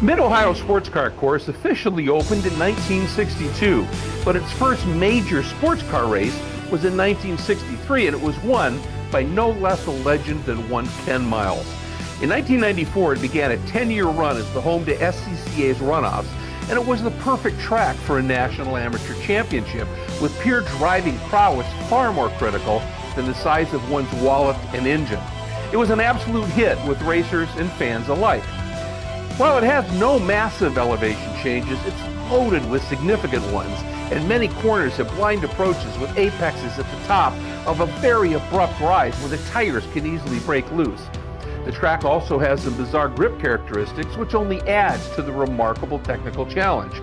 Mid-Ohio Sports Car Course officially opened in 1962, but its first major sports car race was in 1963, and it was won by no less a legend than one Ken Miles. In 1994, it began a 10-year run as the home to SCCA's runoffs, and it was the perfect track for a national amateur championship, with pure driving prowess far more critical than the size of one's wallet and engine. It was an absolute hit with racers and fans alike. While it has no massive elevation changes, it's loaded with significant ones, and many corners have blind approaches with apexes at the top of a very abrupt rise where the tires can easily break loose. The track also has some bizarre grip characteristics, which only adds to the remarkable technical challenge.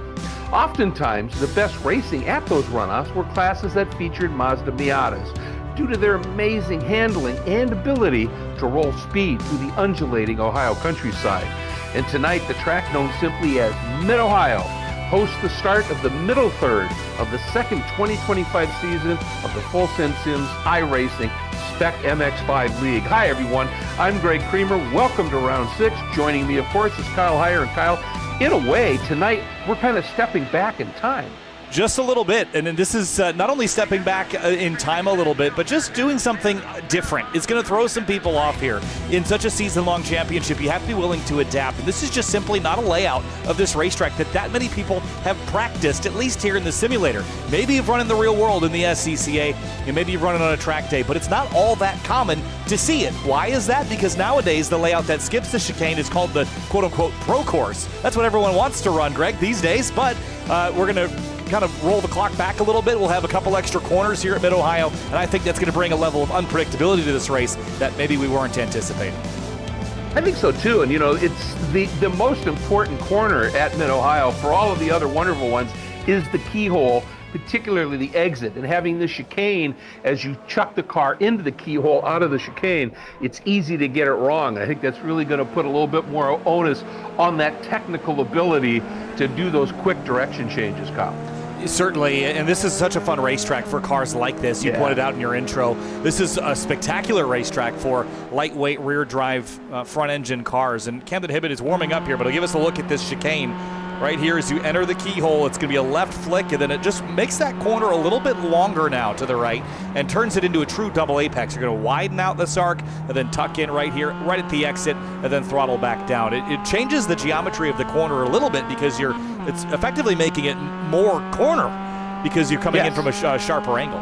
Oftentimes, the best racing at those runoffs were classes that featured Mazda Miatas, due to their amazing handling and ability to roll speed through the undulating Ohio countryside. And tonight, the track known simply as Mid-Ohio hosts the start of the middle third of the second 2025 season of the Full Send Sims iRacing Spec MX5 League. Hi everyone, I'm Greg Creamer. Welcome to round 6. Joining me, of course, is Kyle Heyer. And Kyle, in a way, tonight we're kind of stepping back in time. Just a little bit, and this is not only stepping back in time a little bit, but just doing something different. It's going to throw some people off here. In such a season-long championship, you have to be willing to adapt, and this is just simply not a layout of this racetrack that many people have practiced, at least here in the simulator. Maybe you've run in the real world in the SCCA, and maybe you've run it on a track day, but it's not all that common to see it. Why is that? Because nowadays, the layout that skips the chicane is called the quote-unquote pro course. That's what everyone wants to run, Greg, these days, but we're going to kind of roll the clock back a little bit. We'll have a couple extra corners here at Mid-Ohio, and I think that's going to bring a level of unpredictability to this race that maybe we weren't anticipating. I think so too, and you know, it's the most important corner at Mid-Ohio for all of the other wonderful ones is the keyhole, particularly the exit, and having the chicane as you chuck the car into the keyhole out of the chicane, it's easy to get it wrong. I think that's really going to put a little bit more onus on that technical ability to do those quick direction changes, Kyle. Certainly, and this is such a fun racetrack for cars like this. You pointed out in your intro, this is a spectacular racetrack for lightweight rear drive front engine cars, and Camden Hibbett is warming up here, but he'll give us a look at this chicane right here as you enter the keyhole. It's going to be a left flick, and then it just makes that corner a little bit longer now to the right and turns it into a true double apex. You're going to widen out this arc and then tuck in right here, right at the exit, and then throttle back down. It changes the geometry of the corner a little bit because it's effectively making it more corner because you're coming in from a sharper angle.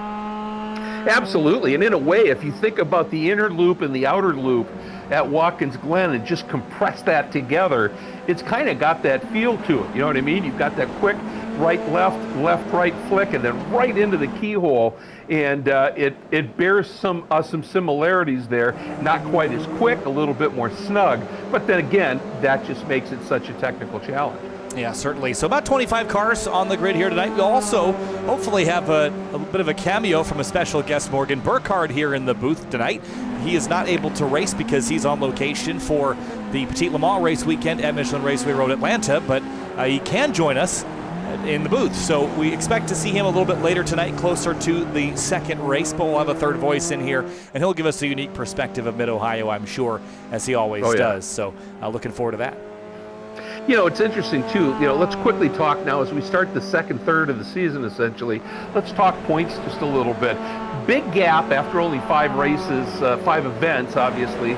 Absolutely, and in a way, if you think about the inner loop and the outer loop at Watkins Glen and just compress that together, it's kind of got that feel to it. You know what I mean? You've got that quick right-left flick, and then right into the keyhole, and it bears some similarities there. Not quite as quick, a little bit more snug, but then again, that just makes it such a technical challenge. Yeah, certainly. So about 25 cars on the grid here tonight. We'll also hopefully have a bit of a cameo from a special guest, Morgan Burkhardt, here in the booth tonight. He is not able to race because he's on location for the Petit Le Mans race weekend at Michelin Raceway Road Atlanta, but he can join us in the booth. So we expect to see him a little bit later tonight, closer to the second race, but we'll have a third voice in here, and he'll give us a unique perspective of Mid-Ohio, I'm sure, as he always does. So looking forward to that. You know, it's interesting, too. You know, let's quickly talk now as we start the second third of the season, essentially. Let's talk points just a little bit. Big gap after only 5 races, 5 events, obviously,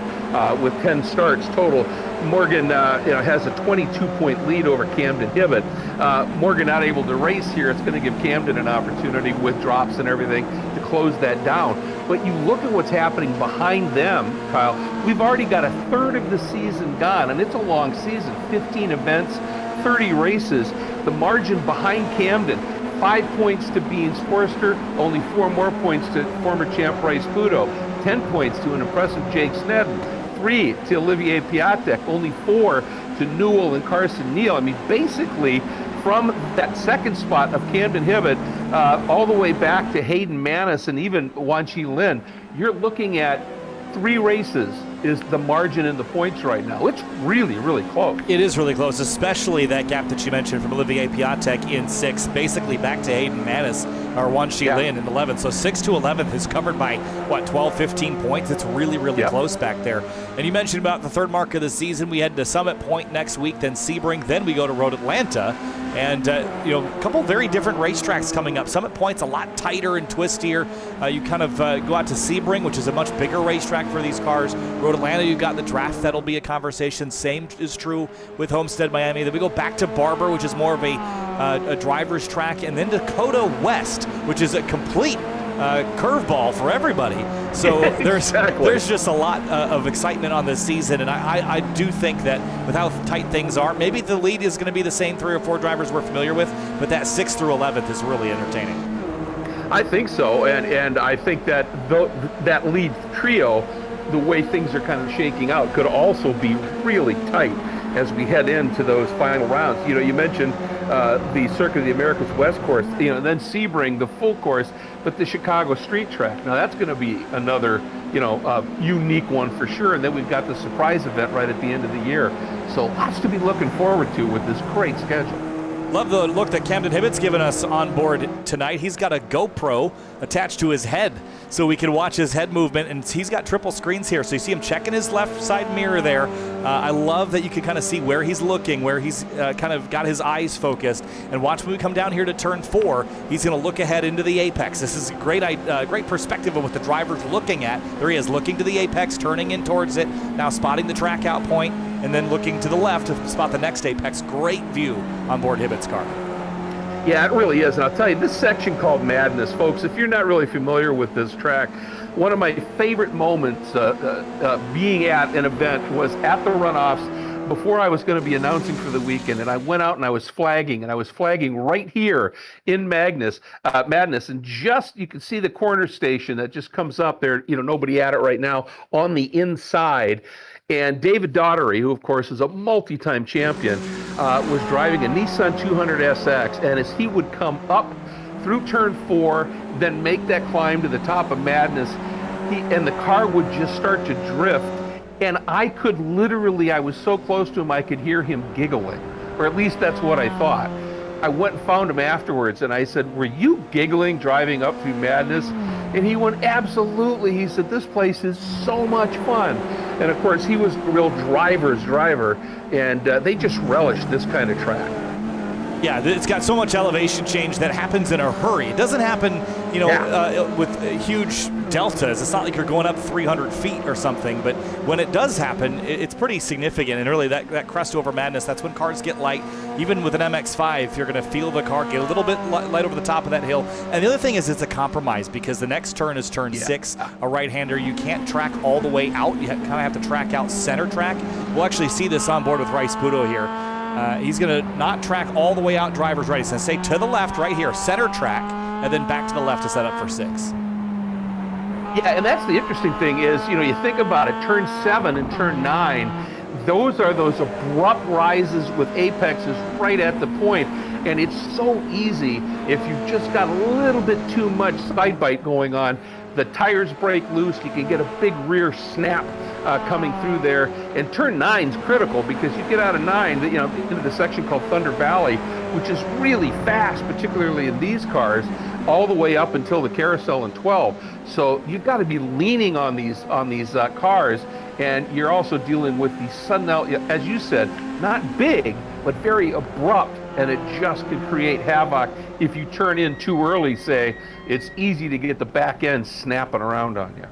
with 10 starts total. Morgan has a 22-point lead over Camden Hibbett. Morgan not able to race here. It's going to give Camden an opportunity with drops and everything to close that down. But you look at what's happening behind them, Kyle. We've already got a third of the season gone, and it's a long season. 15 events, 30 races. The margin behind Camden, 5 points to Beans Forster, only 4 more points to former champ Bryce Pudo, 10 points to an impressive Jake Snedden, 3 to Olivier Piatek, only 4 to Newell and Carson Neal. I mean, basically, from that second spot of Camden Hibbett all the way back to Hayden Manis and even Wanchi Lin, you're looking at 3 races is the margin in the points right now. It's really, really close. It is really close, especially that gap that you mentioned from Olivier Piatek in 6th, basically back to Hayden Manis or Wan Shi Lin in 11th. So 6th to 11th is covered by, what, 12, 15 points? It's really, really close back there. And you mentioned about the third mark of the season. We head to Summit Point next week, then Sebring, then we go to Road Atlanta. And, a couple very different racetracks coming up. Summit Point's a lot tighter and twistier. You kind of go out to Sebring, which is a much bigger racetrack for these cars. Road Atlanta, you've got the draft. That'll be a conversation. Same is true with Homestead Miami. Then we go back to Barber, which is more of a driver's track. And then Dakota West, which is a complete curveball for everybody. So there's just a lot of excitement on this season, and I do think that with how tight things are, maybe the lead is going to be the same 3 or 4 drivers we're familiar with, but that 6th through 11th is really entertaining. I think so, and I think that that lead trio, the way things are kind of shaking out, could also be really tight as we head into those final rounds. You mentioned the Circuit of the Americas West course, and then Sebring, the full course, but the Chicago street track. Now that's going to be another, unique one for sure. And then we've got the surprise event right at the end of the year. So lots to be looking forward to with this great schedule. Love the look that Camden Hibbett's given us on board tonight. He's got a GoPro attached to his head so we can watch his head movement, and he's got triple screens here. So you see him checking his left side mirror there. I love that you can kind of see where he's looking, where he's kind of got his eyes focused. And watch when we come down here to turn 4, he's going to look ahead into the apex. This is a great perspective of what the driver's looking at. There he is, looking to the apex, turning in towards it, now spotting the track out point, and then looking to the left to spot the next apex. Great view on board Hibbett's car. Yeah, it really is. And I'll tell you, this section called Madness, folks, if you're not really familiar with this track, one of my favorite moments being at an event was at the runoffs before I was going to be announcing for the weekend. And I went out and I was flagging right here in Madness. And just, you can see the corner station that just comes up there, nobody at it right now, on the inside. And David Daugherty, who of course is a multi-time champion, was driving a Nissan 200SX, and as he would come up through turn 4, then make that climb to the top of Madness, and the car would just start to drift, and I was so close to him, I could hear him giggling, or at least that's what I thought. I went and found him afterwards, and I said, "Were you giggling driving up through Madness?" And he went, "Absolutely." He said, "This place is so much fun." And of course, he was a real driver's driver, and they just relished this kind of track. Yeah, it's got so much elevation change that happens in a hurry. It doesn't happen, with huge deltas. It's not like you're going up 300 feet or something, but when it does happen, it's pretty significant. And really, that crest over Madness, that's when cars get light. Even with an MX-5, you're going to feel the car get a little bit light over the top of that hill. And the other thing is it's a compromise because the next turn is turn 6, a right-hander. You can't track all the way out. You kind of have to track out center track. We'll actually see this on board with Rice Pudo here. He's going to not track all the way out driver's right. He's going to stay to the left right here, center track, and then back to the left to set up for 6. Yeah, and that's the interesting thing is, you think about it, turn 7 and turn 9, those are those abrupt rises with apexes right at the point. And it's so easy if you've just got a little bit too much side bite going on. The tires break loose, you can get a big rear snap coming through there. And turn 9's critical because you get out of 9, into the section called Thunder Valley, which is really fast, particularly in these cars, all the way up until the carousel in 12. So you've got to be leaning on these cars, and you're also dealing with the sudden, as you said, not big, but very abrupt, and it just can create havoc. If you turn in too early, say, it's easy to get the back end snapping around on you.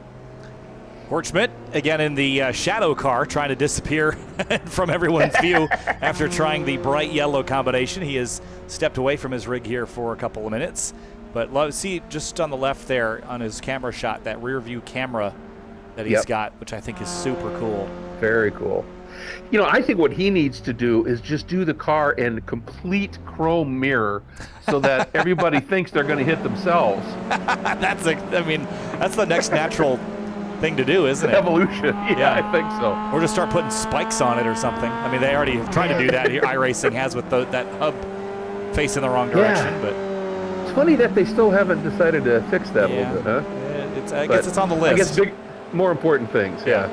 Hort Schmidt, again in the shadow car, trying to disappear from everyone's view after trying the bright yellow combination. He has stepped away from his rig here for a couple of minutes. But see just on the left there on his camera shot, that rear view camera that he's got, which I think is super cool. Very cool. I think what he needs to do is just do the car in complete chrome mirror so that everybody thinks they're going to hit themselves. That's the next natural thing to do, isn't it? Evolution. Yeah, I think so. Or just start putting spikes on it or something. I mean, they already have tried to do that here. iRacing has with that hub facing the wrong direction. But it's funny that they still haven't decided to fix that a little bit, huh? I guess it's on the list. I guess more important things, yeah.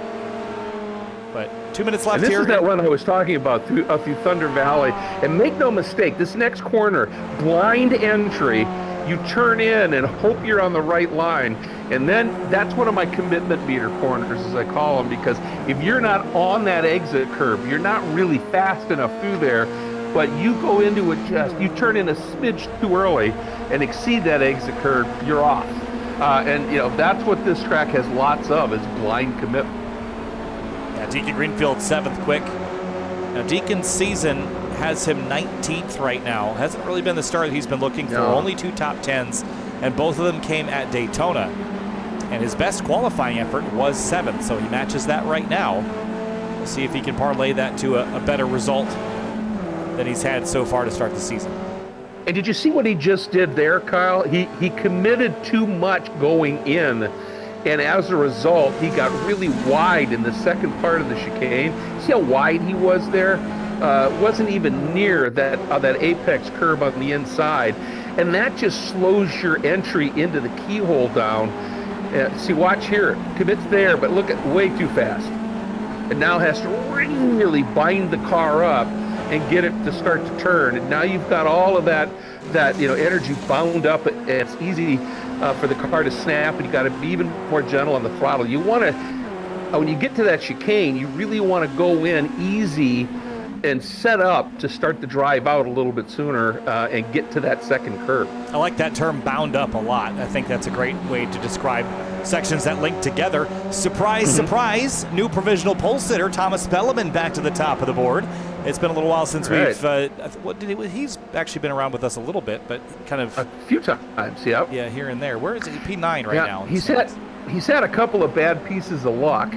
But 2 minutes left and this here. Is that run I was talking about through Thunder Valley. And make no mistake, this next corner, blind entry, You turn in and hope you're on the right line. And then that's one of my commitment meter corners, as I call them, because if you're not on that exit curve, you're not really fast enough through there, but you go into it you turn in a smidge too early and exceed that exit curve, you're off. And that's what this track has lots of, is blind commitment. Yeah, Deacon Greenfield 7th quick. Now Deacon's season has him 19th right now. Hasn't really been the start he's been looking for. No. Only 2 top 10s, and both of them came at Daytona. And his best qualifying effort was 7th, so he matches that right now. We'll see if he can parlay that to a better result than he's had so far to start the season. And did you see what he just did there, Kyle? He committed too much going in, and as a result, he got really wide in the second part of the chicane. See how wide he was there? Wasn't even near that apex curve on the inside, and that just slows your entry into the keyhole down. See, watch here, commits there, but look at way too fast, and now has to really bind the car up and get it to start to turn. And now you've got all of that energy bound up, and it's easy for the car to snap, and you got to be even more gentle on the throttle. You want to, when you get to that chicane, you really want to go in easy and set up to start the drive out a little bit sooner and get to that second curve. I like that term, bound up, a lot. I think that's a great way to describe sections that link together. Surprise, surprise, new provisional pole sitter, Thomas Belleman, back to the top of the board. It's been a little while since he's actually been around with us a little bit, but kind of... A few times, yeah. Yeah, here and there. Where is he? P9 right now. He's had a couple of bad pieces of luck.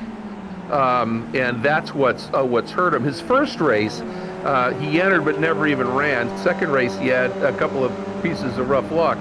And that's what's hurt him. His first race, he entered but never even ran. Second race, he had a couple of pieces of rough luck.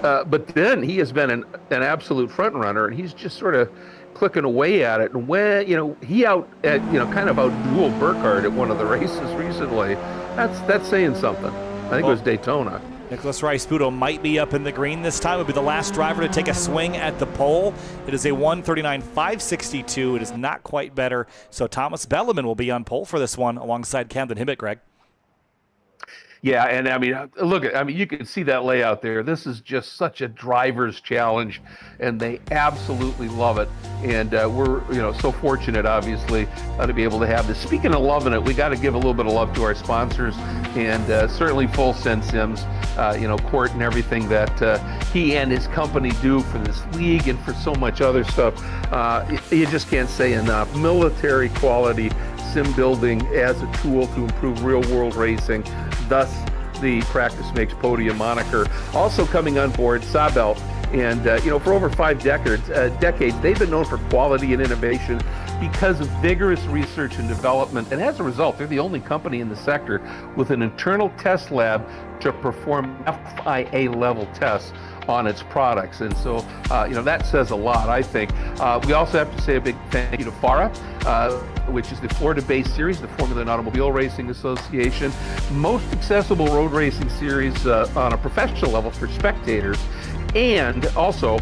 But then he has been an absolute front runner, and he's just sort of clicking away at it. And when he kind of outdueled Burkhardt at one of the races recently, that's saying something. I think it was Daytona. Nicholas Rice-Puto might be up in the green this time. It'll be the last driver to take a swing at the pole. It is a 1:39.562. It is not quite better. So Thomas Belleman will be on pole for this one alongside Camden Hibbett, Greg. Yeah, and you can see that layout there. This is just such a driver's challenge, and they absolutely love it. And we're so fortunate, obviously, to be able to have this. Speaking of loving it, we got to give a little bit of love to our sponsors, and certainly Full Send Sims, Court and everything that he and his company do for this league and for so much other stuff. You just can't say enough. Military quality sim building as a tool to improve real-world racing, thus the Practice Makes Podium moniker. Also coming on board, Sabelt, and for over 5 decades, they've been known for quality and innovation because of vigorous research and development, and as a result, they're the only company in the sector with an internal test lab to perform FIA level tests on its products. And so, that says a lot, I think. We also have to say a big thank you to FARA, which is the Florida-based series, the Formula and Automobile Racing Association, most accessible road racing series on a professional level for spectators. And also,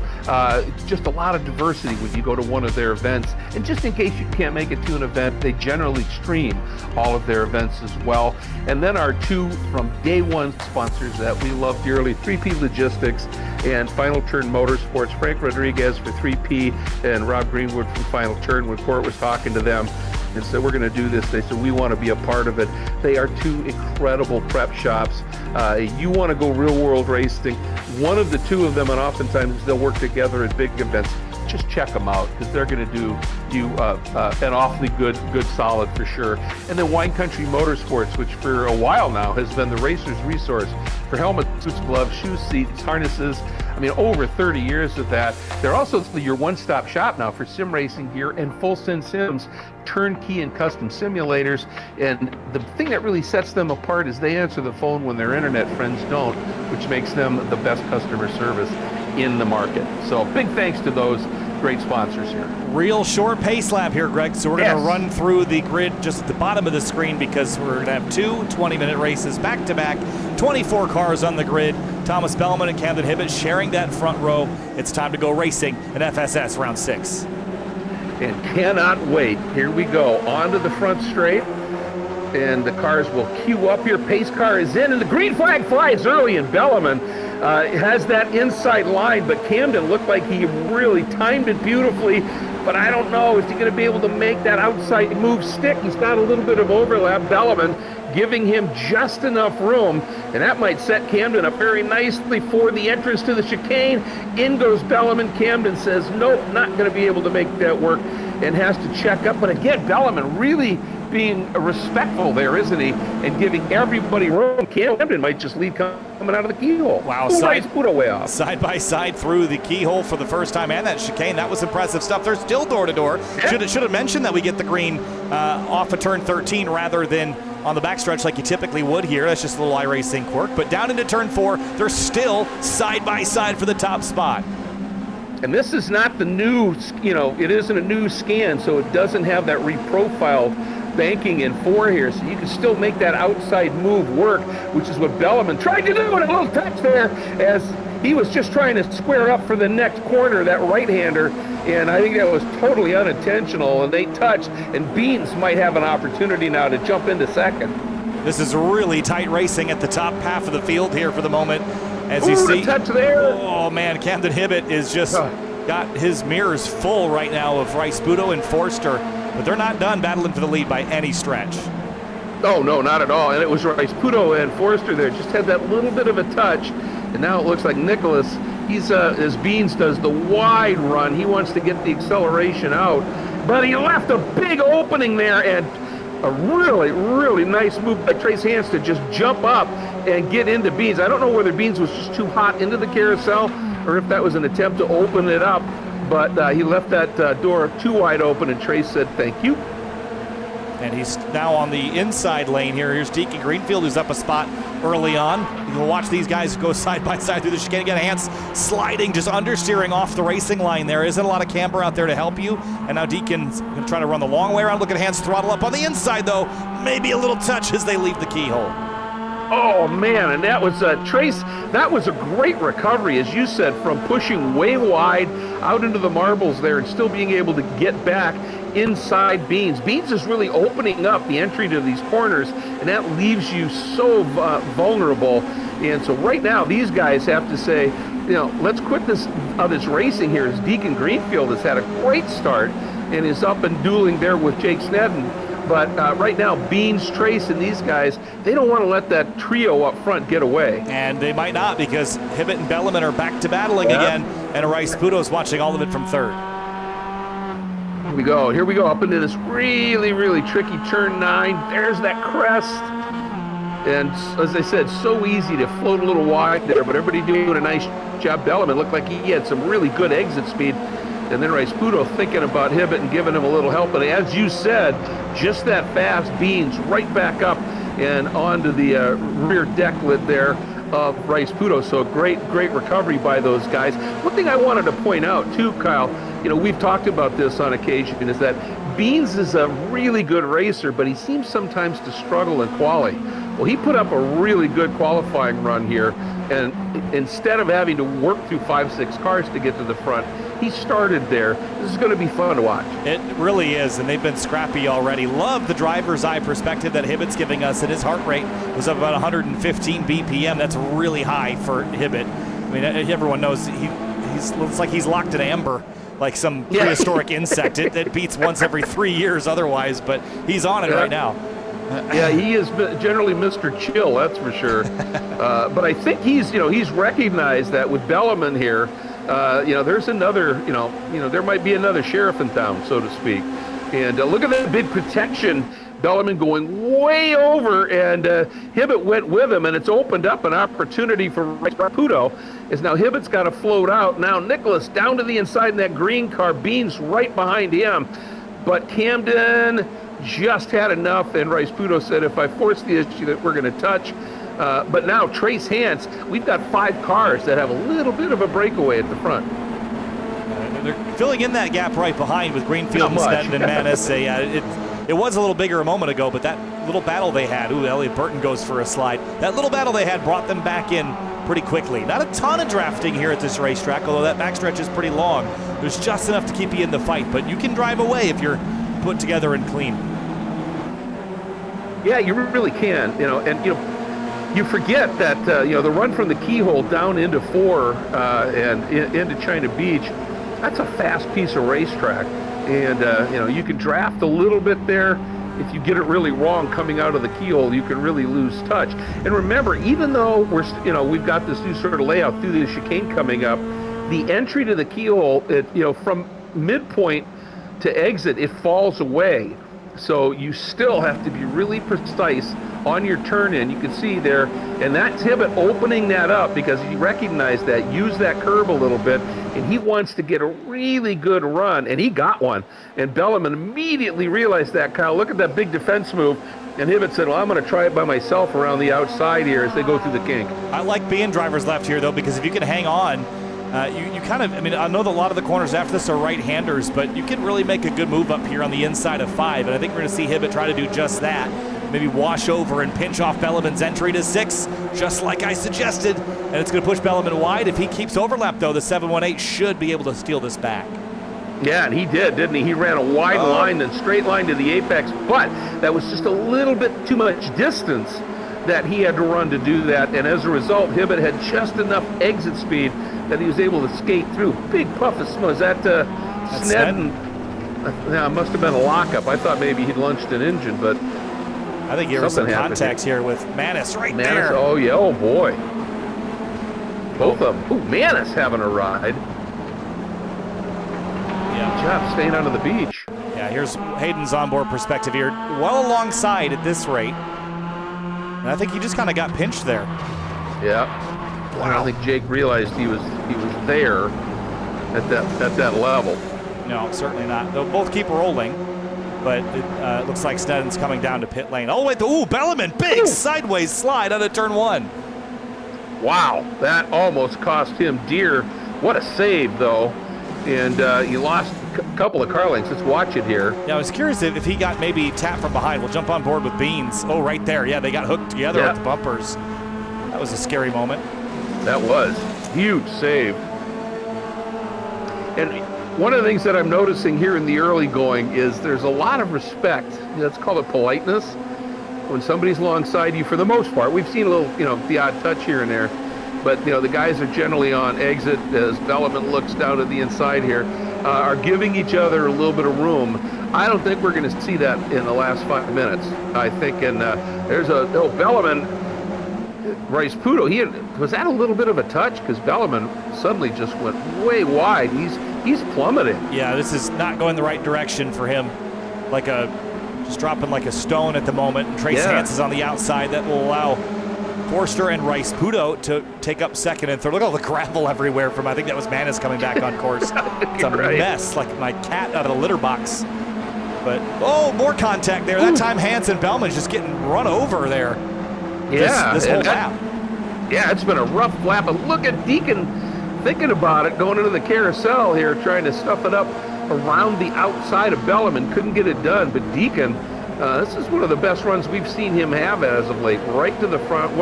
just a lot of diversity when you go to one of their events. And just in case you can't make it to an event, they generally stream all of their events as well. And then our 2 from day one sponsors that we love dearly, 3P Logistics and Final Turn Motorsports. Frank Rodriguez for 3P and Rob Greenwood from Final Turn. When Court was talking to them and said, we're going to do this, they said, we want to be a part of it. They are 2 incredible prep shops. You want to go real world racing, one of the 2 of them, and oftentimes they'll work together at big events. Just check them out, because they're going to do you an awfully good solid for sure. And then Wine Country Motorsports, which for a while now has been the racer's resource for helmets, suits, gloves, shoes, seats, harnesses. I mean, over 30 years of that. They're also your one-stop shop now for sim racing gear and Full Send Sims, turnkey and custom simulators. And the thing that really sets them apart is they answer the phone when their internet friends don't, which makes them the best customer service in the market. So big thanks to those great sponsors here. Real short pace lap here, Greg. So we're going to run through the grid just at the bottom of the screen, because we're going to have 2 20-minute races back-to-back, 24 cars on the grid. Thomas Belleman and Camden Hibbett sharing that front row. It's time to go racing in FSS round 6. And cannot wait. Here we go. Onto the front straight. And the cars will queue up here. Pace car is in, and the green flag flies early, and Belleman Has that inside line, but Camden looked like he really timed it beautifully. But I don't know, is he going to be able to make that outside move stick? He's got a little bit of overlap. Bellman giving him just enough room, and that might set Camden up very nicely for the entrance to the chicane. In goes Bellman. Camden says, nope, not going to be able to make that work, and has to check up. But again, Bellman really being respectful there, isn't he? And giving everybody room. Camden might just lead coming out of the keyhole. Wow, way off. Side by side through the keyhole for the first time, and that chicane. That was impressive stuff. They're still door to door. Should have mentioned that we get the green off of turn 13 rather than on the backstretch like you typically would here. That's just a little iRacing quirk. But down into turn 4, they're still side by side for the top spot. And this is not the new, it isn't a new scan, so it doesn't have that reprofiled banking in 4 here, so you can still make that outside move work, which is what Bellman tried to do, and a little touch there as he was just trying to square up for the next corner, that right-hander, and I think that was totally unintentional, and they touched, and Beans might have an opportunity now to jump into second. This is really tight racing at the top half of the field here for the moment. As you see, touch there. Oh man, Camden Hibbett is just got his mirrors full right now of Rice-Budo and Forster, but they're not done battling for the lead by any stretch. Oh no, not at all. And it was Rice-Budo and Forster there, just had that little bit of a touch, and now it looks like Nicholas, he's as Beans does the wide run, he wants to get the acceleration out, but he left a big opening there, and a really, really nice move by Trace Hans to just jump up and get into Beans. I don't know whether Beans was just too hot into the carousel or if that was an attempt to open it up, but he left that door too wide open, and Trace said thank you. And he's now on the inside lane here. Here's Deacon Greenfield, who's up a spot early on. You can watch these guys go side by side through the chicane. Again, Hans sliding, just understeering off the racing line there. Isn't a lot of camber out there to help you. And now Deacon's going to try to run the long way around. Look at Hans throttle up on the inside, though. Maybe a little touch as they leave the keyhole. Oh man, and that was Trace, that was a great recovery, as you said, from pushing way wide out into the marbles there and still being able to get back inside Beans. Beans is really opening up the entry to these corners, and that leaves you so vulnerable. And so right now, these guys have to say, let's quit this racing here, as Deacon Greenfield has had a great start and is up and dueling there with Jake Snedden. But right now, Beans, Trace, and these guys, they don't want to let that trio up front get away. And they might not, because Hibbett and Bellman are back to battling again, and Rice-Budo's watching all of it from third. Here we go, up into this really, really tricky turn 9. There's that crest. And as I said, so easy to float a little wide there, but everybody doing a nice job. Bellman looked like he had some really good exit speed. And then Rice-Budo thinking about Hibbett and giving him a little help. And as you said, just that fast, Beans right back up and onto the rear deck lid there of Rice-Budo. So great recovery by those guys. One thing I wanted to point out too, Kyle, we've talked about this on occasion, is that Beans is a really good racer, but he seems sometimes to struggle in quali. Well, he put up a really good qualifying run here, and instead of having to work through 5-6 cars to get to the front, he started there. This is going to be fun to watch. It really is, and they've been scrappy already. Love the driver's eye perspective that Hibbett's giving us, and his heart rate was up about 115 BPM. That's really high for Hibbett. I mean, everyone knows he looks like he's locked in amber, like some prehistoric insect. It beats once every 3 years otherwise, but he's on it right now. Yeah, he is generally Mr. Chill, that's for sure. But I think he's recognized that with Bellman here, there's another, there might be another sheriff in town, so to speak. And look at that big protection. Bellman going way over, and Hibbett went with him, and it's opened up an opportunity for Rice-Budo. Is now Hibbett's got to float out. Now Nicholas down to the inside in that green car. Beans right behind him. But Camden just had enough, and Rice-Budo said, if I force the issue that we're going to touch. But now Trace Hans, we've got 5 cars that have a little bit of a breakaway at the front. They're filling in that gap right behind with Greenfield and Snedden and Manis. It was a little bigger a moment ago, but that little battle they had, Elliot Burton goes for a slide. That little battle they had brought them back in pretty quickly. Not a ton of drafting here at this racetrack, although that backstretch is pretty long. There's just enough to keep you in the fight, but you can drive away if you're put together and clean. Yeah, you really can, you forget that the run from the keyhole down into 4 and into China Beach, that's a fast piece of racetrack, and you can draft a little bit there. If you get it really wrong coming out of the keyhole, you can really lose touch. And remember, even though we've got this new sort of layout through the chicane coming up, the entry to the keyhole, from midpoint to exit, it falls away. So you still have to be really precise on your turn in. You can see there, and that's Hibbett opening that up because he recognized that, used that curve a little bit, and he wants to get a really good run, and he got one. And Bellarmine immediately realized that, Kyle. Look at that big defense move. And Hibbett said, well, I'm going to try it by myself around the outside here as they go through the kink. I like being drivers left here, though, because if you can hang on, you kind of, I know that a lot of the corners after this are right-handers, but you can really make a good move up here on the inside of 5, and I think we're going to see Hibbett try to do just that. Maybe wash over and pinch off Bellamine's entry to 6, just like I suggested, and it's going to push Bellarmine wide. If he keeps overlap, though, the 718 should be able to steal this back. Yeah, and he did, didn't he? He ran a wide line, then straight line to the apex, but that was just a little bit too much distance that he had to run to do that, and as a result, Hibbett had just enough exit speed that he was able to skate through. Big puff of smoke. Is that Snedden? Yeah, it must have been a lockup. I thought maybe he'd lunched an engine, but I think there was some contacts here with Manis there. Oh, yeah. Oh, boy. Both of them. Ooh, Manis having a ride. Yeah. Good job staying onto the beach. Yeah, here's Hayden's onboard perspective here. Well alongside at this rate. And I think he just kind of got pinched there. Yeah. Wow. I don't think Jake realized he was there at that level. No, certainly not. They'll both keep rolling, but it looks like Snedden's coming down to pit lane. Oh, wait, Bellarmine, big sideways slide out of turn 1. Wow, that almost cost him dear. What a save, though. And he lost a couple of car lengths. Let's watch it here. Yeah, I was curious if he got maybe tapped from behind. We'll jump on board with Beans. Oh, right there. Yeah, they got hooked together at the bumpers. That was a scary moment. That was huge save. And one of the things that I'm noticing here in the early going is there's a lot of respect. Let's call it politeness. When somebody's alongside you, for the most part, we've seen a little, the odd touch here and there. But, the guys are generally on exit as Bellarmine looks down to the inside here, are giving each other a little bit of room. I don't think we're going to see that in the last 5 minutes. I think, and there's Bellarmine, Rice Puto, was that a little bit of a touch? Because Bellarmine suddenly just went way wide. He's plummeting. Yeah, this is not going the right direction for him. Just dropping like a stone at the moment. And Trace Hance is on the outside. That will allow Forster and Rice Puto to take up second and third. Look at all the gravel everywhere from, I think that was Manis coming back on course. It's a mess, like my cat out of the litter box. But, more contact there. That time Hance and Bellman's just getting run over there. Yeah. This whole lap. Yeah, it's been a rough lap. But look at Deacon thinking about it, going into the carousel here, trying to stuff it up around the outside of Bellarmine. Couldn't get it done, but Deacon, this is one of the best runs we've seen him have as of late. Right to the front.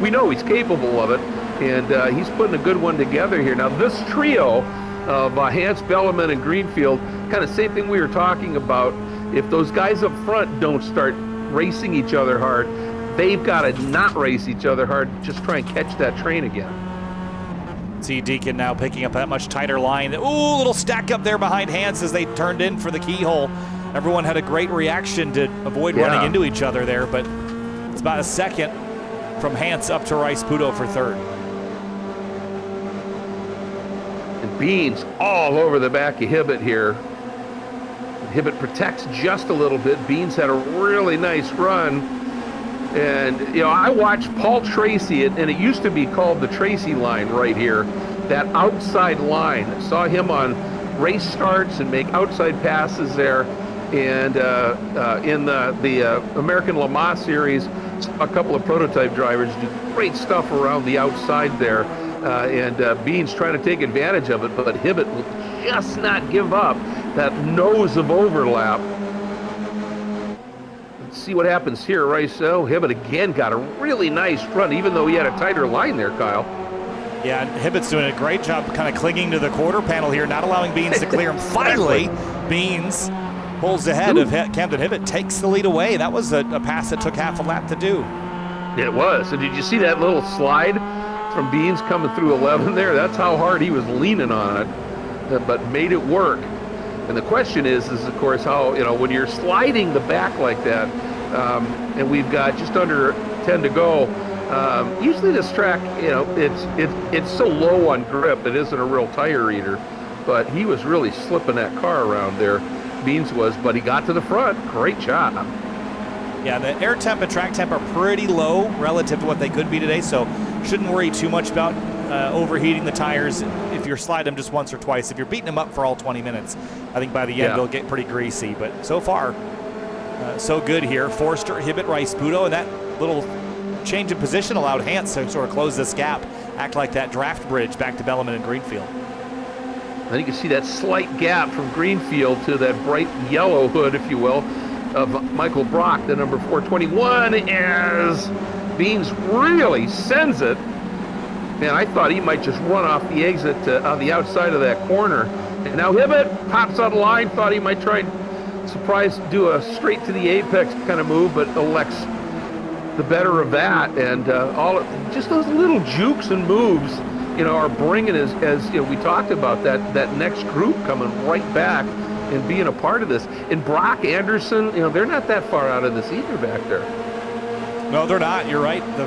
We know he's capable of it, and he's putting a good one together here. Now this trio of Hance, Bellarmine, and Greenfield, kind of same thing we were talking about. If those guys up front don't start racing each other hard, they've got to not race each other hard, just try and catch that train again. See Deacon now picking up that much tighter line. Ooh, little stack up there behind Hance as they turned in for the keyhole. Everyone had a great reaction to avoid running into each other there, but it's about a second from Hance up to Rice Puto for third. And Beans all over the back of Hibbett here. Hibbett protects just a little bit. Beans had a really nice run. And, I watched Paul Tracy, and it used to be called the Tracy line right here, that outside line. I saw him on race starts and make outside passes there. And in the American Le Mans Series, a couple of prototype drivers do great stuff around the outside there. And Beans trying to take advantage of it, but Hibbett will just not give up that nose of overlap. See what happens here, right? So Hibbett again got a really nice run, even though he had a tighter line there, Kyle. Yeah, and Hibbett's doing a great job kind of clinging to the quarter panel here, not allowing Beans to clear him. Finally, Beans pulls ahead of Camden Hibbett, takes the lead away. That was a pass that took half a lap to do. It was. And did you see that little slide from Beans coming through 11 there? That's how hard he was leaning on it, but made it work. And the question is of course, how, when you're sliding the back like that, and we've got just under 10 to go, usually this track, it's so low on grip, it isn't a real tire eater, but he was really slipping that car around there, Beans was, but he got to the front. Great job. Yeah, the air temp and track temp are pretty low relative to what they could be today, so shouldn't worry too much about overheating the tires if you're sliding them just once or twice. If you're beating them up for all 20 minutes, I think by the end they'll get pretty greasy. But so far, so good here. Forster, Hibbett, Rice, Budo, and that little change in position allowed Hans to sort of close this gap, act like that draft bridge back to Belleman and Greenfield. I think you see that slight gap from Greenfield to that bright yellow hood, if you will, of Michael Brock, the number 421, as Beans really sends it. Man, I thought he might just run off the exit on the outside of that corner. And now Hibbett pops out of line, thought he might try and surprise, do a straight to the apex kind of move, but elects the better of that. And just those little jukes and moves, are bringing, as we talked about, that next group coming right back and being a part of this. And Brock, Anderson, they're not that far out of this either back there. No, they're not. You're right. The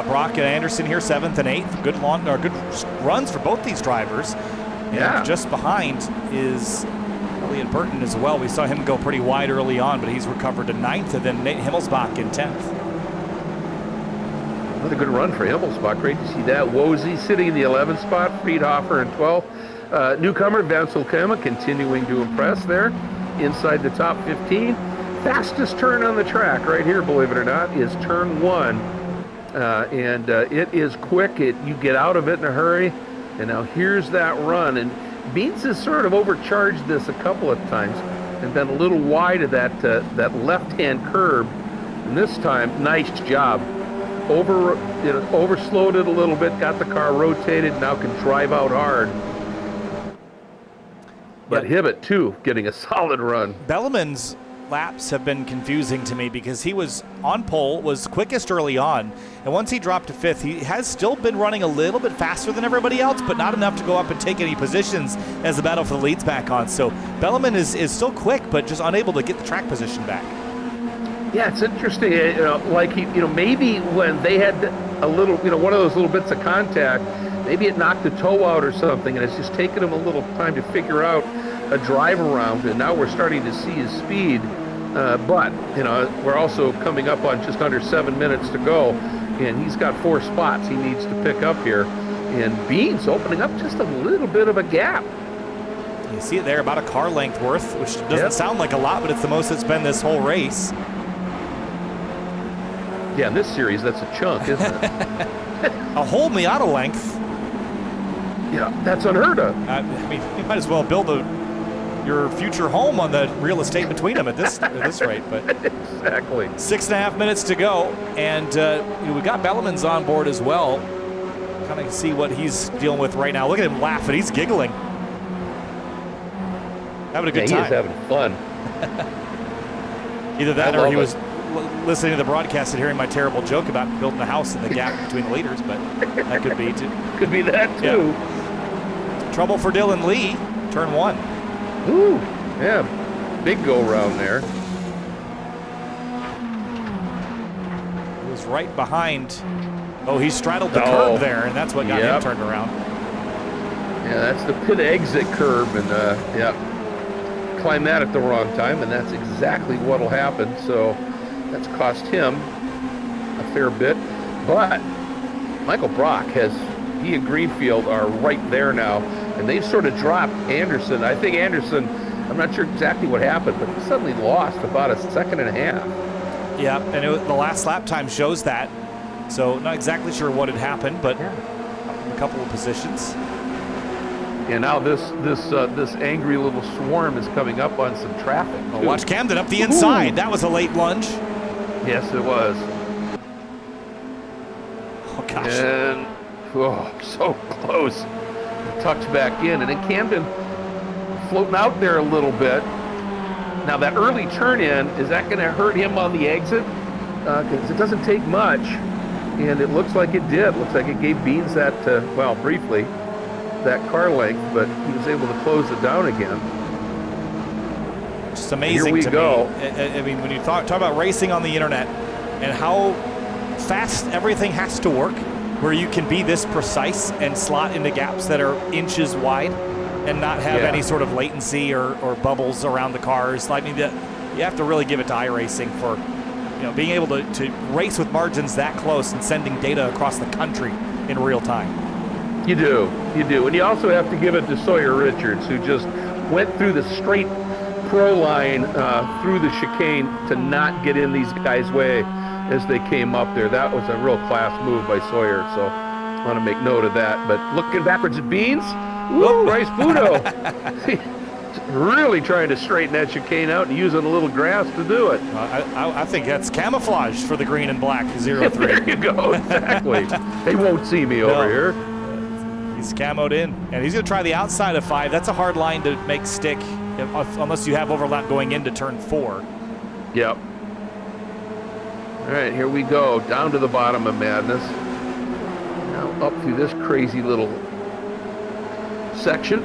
Brock and Anderson here, 7th and 8th. Good runs for both these drivers. And just behind is Elliot Burton as well. We saw him go pretty wide early on, but he's recovered to 9th, and then Nate Himmelsbach in 10th. Another good run for Himmelsbach. Great to see that. Wozy sitting in the 11th spot. Friedhofer in 12th. Newcomer Vansel Kema continuing to impress there inside the top 15. Fastest turn on the track right here, believe it or not, is turn 1. And it is quick. You get out of it in a hurry. And now here's that run. And Beans has sort of overcharged this a couple of times and been a little wide of that left-hand curb. And this time, nice job. Overslowed it a little bit, got the car rotated, now can drive out hard. But Hibbett, too, getting a solid run. Belleman's laps have been confusing to me because he was on pole, was quickest early on, and once he dropped to 5th, he has still been running a little bit faster than everybody else, but not enough to go up and take any positions as the battle for the lead's back on. So Belleman is still quick, but just unable to get the track position back. Yeah, it's interesting. Like maybe when they had a little, one of those little bits of contact, maybe it knocked the toe out or something, and it's just taken him a little time to figure out a drive around. And now we're starting to see his speed. But we're also coming up on just under 7 minutes to go, and he's got 4 spots he needs to pick up here. And Beans opening up just a little bit of a gap. You see it there, about a car length worth, which doesn't sound like a lot, but it's the most it's been this whole race. Yeah, in this series, that's a chunk, isn't it? A whole Miata length. Yeah, that's unheard of. I mean, you might as well build your future home on the real estate between them at this rate. But exactly. 6.5 minutes to go, and we got Belleman's on board as well. Kind of see what he's dealing with right now. Look at him laughing. He's giggling. Having a good time. He is having fun. Either that or he was listening to the broadcast and hearing my terrible joke about building a house in the gap between the leaders, but that could be too. Could be that too. Yeah. Trouble for Dylan Lee, turn 1. Ooh, yeah, big go round there. He was right behind. Oh, he straddled the curb there, and that's what got him turned around. Yeah, that's the pit exit curb, and climb that at the wrong time, and that's exactly what'll happen. So that's cost him a fair bit. But Michael Brock he and Greenfield are right there now, and they've sort of dropped Anderson. I think Anderson, I'm not sure exactly what happened, but he suddenly lost about a 1.5 seconds. Yeah, and the last lap time shows that. So not exactly sure what had happened, but a couple of positions. And now this angry little swarm is coming up on some traffic. Oh, watch Camden up the inside. That was a late lunge. Yes, it was. Oh, gosh. And, so close. Tucks back in. And then Camden floating out there a little bit. Now, that early turn in, is that going to hurt him on the exit? Because it doesn't take much. And it looks like it did. Looks like it gave Beans that, well, briefly, that car length, but he was able to close it down again. Just amazing Here we go. me. I mean, when you talk about racing on the internet and how fast everything has to work, where you can be this precise and slot into gaps that are inches wide and not have any sort of latency or bubbles around the cars. I mean, you have to really give it to iRacing for being able to race with margins that close and sending data across the country in real time. You do. And you also have to give it to Sawyer Richards, who just went through the straight pro line through the chicane to not get in these guys' way as they came up there. That was a real class move by Sawyer, so I want to make note of that. But looking backwards at Beans, woo, Bryce Budo. Really trying to straighten that chicane out and using a little grass to do it. I think that's camouflage for the green and black 03. There you go, exactly. They won't see me over here. He's camoed in, and he's going to try the outside of 5. That's a hard line to make stick unless you have overlap going into turn 4. Yep. All right, here we go, down to the bottom of Madness. Now up through this crazy little section.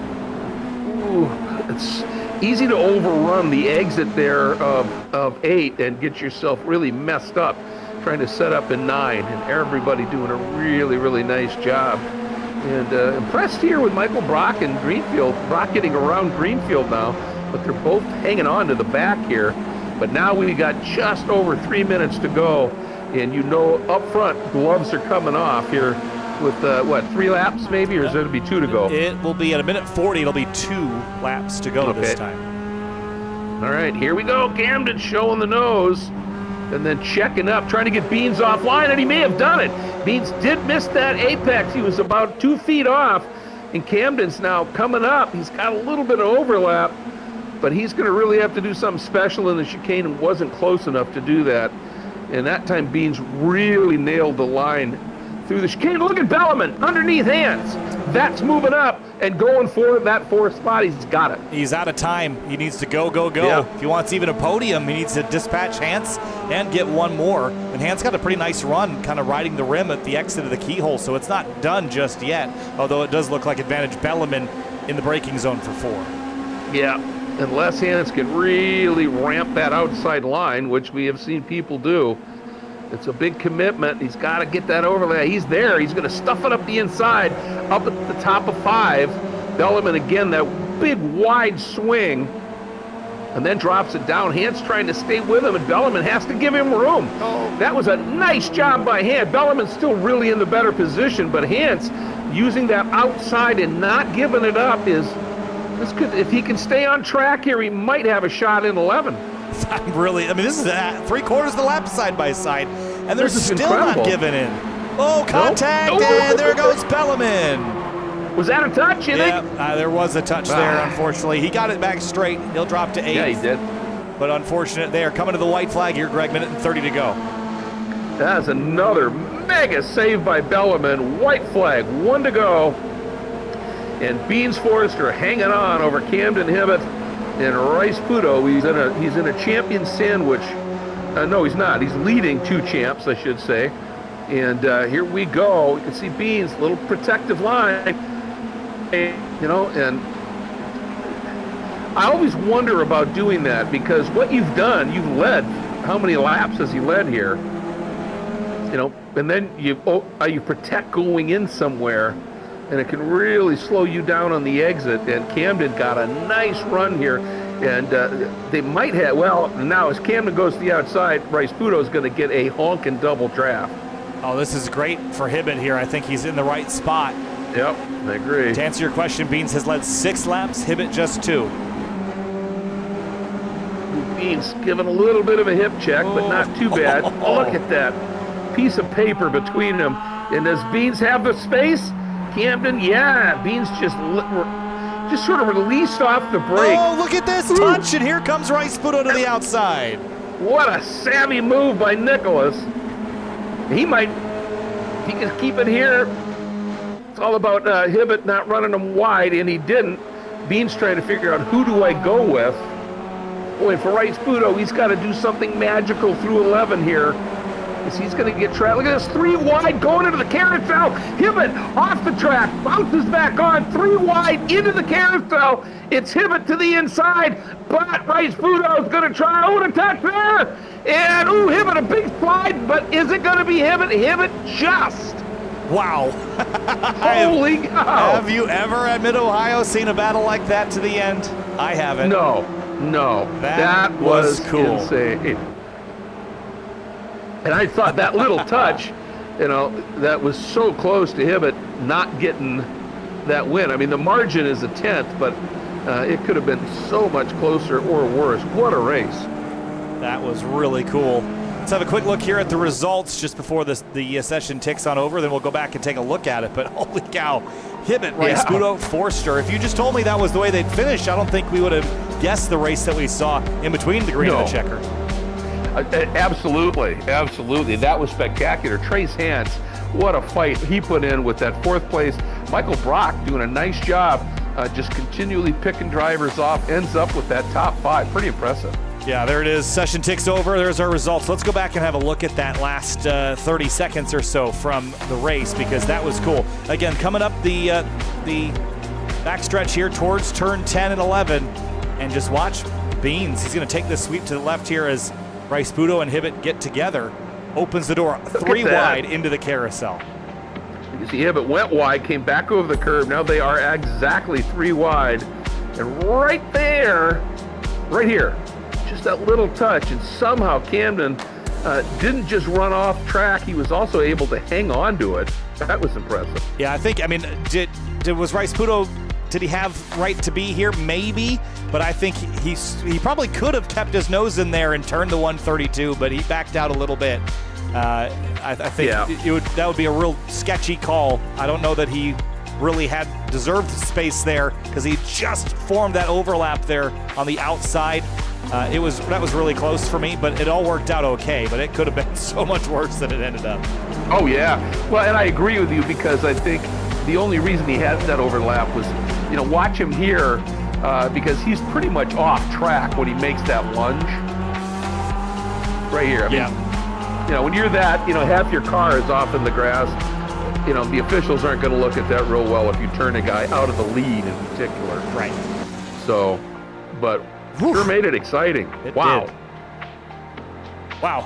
Ooh, it's easy to overrun the exit there of 8 and get yourself really messed up trying to set up in 9, and everybody doing a really, really nice job. And impressed here with Michael Brock and Greenfield. Brock getting around Greenfield now, but they're both hanging on to the back here. But now we got just over 3 minutes to go, and up front, gloves are coming off here with, 3 laps maybe, or is it going to be 2 to go? It will be at 1:40. It'll be 2 laps to go this time. All right, here we go. Camden showing the nose, and then checking up, trying to get Beans offline, and he may have done it. Beans did miss that apex. He was about 2 feet off, and Camden's now coming up. He's got a little bit of overlap, but he's going to really have to do something special in the chicane and wasn't close enough to do that. And that time, Beans really nailed the line through the chicane. Look at Belleman, underneath Hans. That's moving up and going for that 4th spot. He's got it. He's out of time. He needs to go. Yeah. If he wants even a podium, he needs to dispatch Hans and get one more. And Hans got a pretty nice run, kind of riding the rim at the exit of the keyhole, so it's not done just yet, although it does look like advantage Belleman in the braking zone for 4. Yeah, unless Hans can really ramp that outside line, which we have seen people do. It's a big commitment. He's got to get that overlay. He's there. He's going to stuff it up the inside, up at the top of 5. Belleman again, that big wide swing, and then drops it down. Hans trying to stay with him, and Belleman has to give him room. That was a nice job by Hans. Belleman's still really in the better position, but Hans using that outside and not giving it up this could, if he can stay on track here, he might have a shot in 11. This is 3/4 of the lap side by side, and they're still incredible. not giving in. Oh, contact, and there goes Belleman. Was that a touch, you think? There was a touch there, unfortunately. He got it back straight. He'll drop to 8. Yeah, he did. But unfortunate there. Coming to the white flag here, Greg, 1:30 to go. That's another mega save by Belleman. White flag, 1 to go. And Beans Forrester hanging on over Camden Hibbett and Rice Puto. He's in a champion sandwich. No, he's not. He's leading 2 champs, I should say. And here we go. You can see Beans, little protective line. And I always wonder about doing that, because what you've done, you've led. How many laps has he led here? And then you protect going in somewhere, and it can really slow you down on the exit. And Camden got a nice run here, and they might have, now as Camden goes to the outside, Rice Puto is going to get a honking double draft. Oh, this is great for Hibbett here. I think he's in the right spot. Yep, I agree. To answer your question, Beans has led 6 laps, Hibbett just 2. Beans giving a little bit of a hip check, but not too bad. Look at that piece of paper between them. And does Beans have the space? Camden, yeah. Beans just sort of released off the brake. Oh, look at this touch, and here comes Rice Puto to the outside. What a savvy move by Nicholas. If he can keep it here. It's all about Hibbett not running him wide, and he didn't. Beans trying to figure out, who do I go with? Boy, for Rice Puto, he's got to do something magical through 11 here. as he's going to get trapped. Look at this, 3 wide going into the carousel. Hibbett off the track, bounces back on, 3 wide into the carousel. It's Hibbett to the inside, but Rice Fudo is going to try an attack there. And, ooh, Hibbett, a big slide, but is it going to be Hibbett? Hibbett just. Wow. Holy cow. Have you ever at Mid-Ohio seen a battle like that to the end? I haven't. No. That was cool. Insane. And I thought that little touch, that was so close to Hibbett not getting that win. I mean, the margin is a 10th, but it could have been so much closer or worse. What a race. That was really cool. Let's have a quick look here at the results just before the session ticks on over. Then we'll go back and take a look at it. But holy cow, Hibbett, Rice Fudo, Forster. If you just told me that was the way they'd finish, I don't think we would have guessed the race that we saw in between the green and the checker. Absolutely. That was spectacular. Trace Hance, what a fight he put in with that 4th place. Michael Brock doing a nice job, just continually picking drivers off, ends up with that top 5. Pretty impressive. Yeah, there it is. Session ticks over. There's our results. Let's go back and have a look at that last 30 seconds or so from the race, because that was cool. Again, coming up the backstretch here towards turn 10 and 11, and just watch Beans. He's going to take this sweep to the left here as Rice Fudo and Hibbett get together. Opens the door 3 wide into the carousel. You see Hibbett went wide, came back over the curve. Now they are exactly 3 wide. And right there, right here, just that little touch, and somehow Camden didn't just run off track, he was also able to hang on to it. That was impressive. Yeah, I think, was Rice Fudo, did he have right to be here? Maybe, but I think he probably could have kept his nose in there and turned the 132, but he backed out a little bit. I think that would be a real sketchy call. I don't know that he really had deserved space there, because he just formed that overlap there on the outside. That was really close for me, but it all worked out okay. But it could have been so much worse than it ended up. Oh yeah, well, and I agree with you, because I think the only reason he had that overlap was, watch him here, because he's pretty much off track when he makes that lunge. Right here. I mean, when you're that, half your car is off in the grass. The officials aren't going to look at that real well if you turn a guy out of the lead in particular. Right. So, but sure made it exciting. Wow.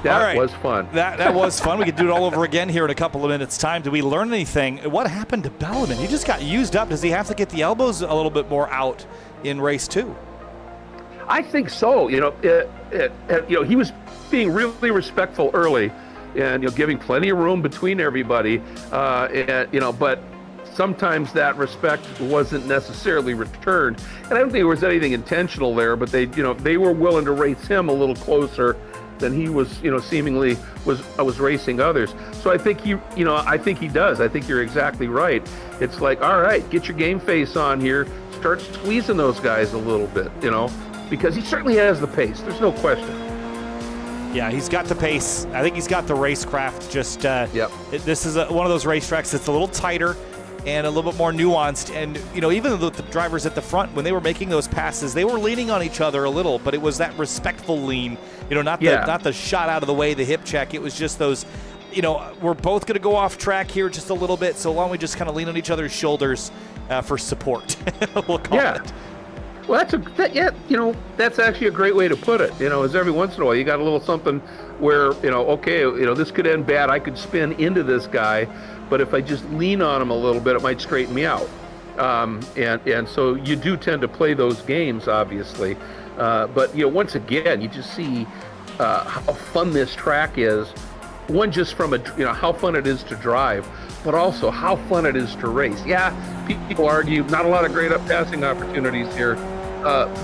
That was fun. That was fun. We could do it all over again here in a couple of minutes' time. Did we learn anything? What happened to Bellarmine? He just got used up. Does he have to get the elbows a little bit more out in race 2? I think so. He was being really respectful early, and giving plenty of room between everybody. But sometimes that respect wasn't necessarily returned, and I don't think there was anything intentional there. But they were willing to race him a little closer than he was, seemingly was racing others. So I think he does. I think you're exactly right. It's like, all right, get your game face on here, start squeezing those guys a little bit, because he certainly has the pace. There's no question. Yeah, he's got the pace. I think he's got the racecraft. Just this is one of those racetracks that's a little tighter and a little bit more nuanced. And even the drivers at the front, when they were making those passes, they were leaning on each other a little, but it was that respectful lean. Not the shot out of the way, the hip check. It was just those. We're both going to go off track here just a little bit, so why don't we just kind of lean on each other's shoulders for support? We'll call it. Well, that's actually a great way to put it. Is every once in a while you got a little something where, this could end bad. I could spin into this guy, but if I just lean on him a little bit, it might straighten me out. And so you do tend to play those games, obviously. But once again, you just see how fun this track is. One, just from how fun it is to drive, but also how fun it is to race. Yeah, people argue not a lot of great passing opportunities here.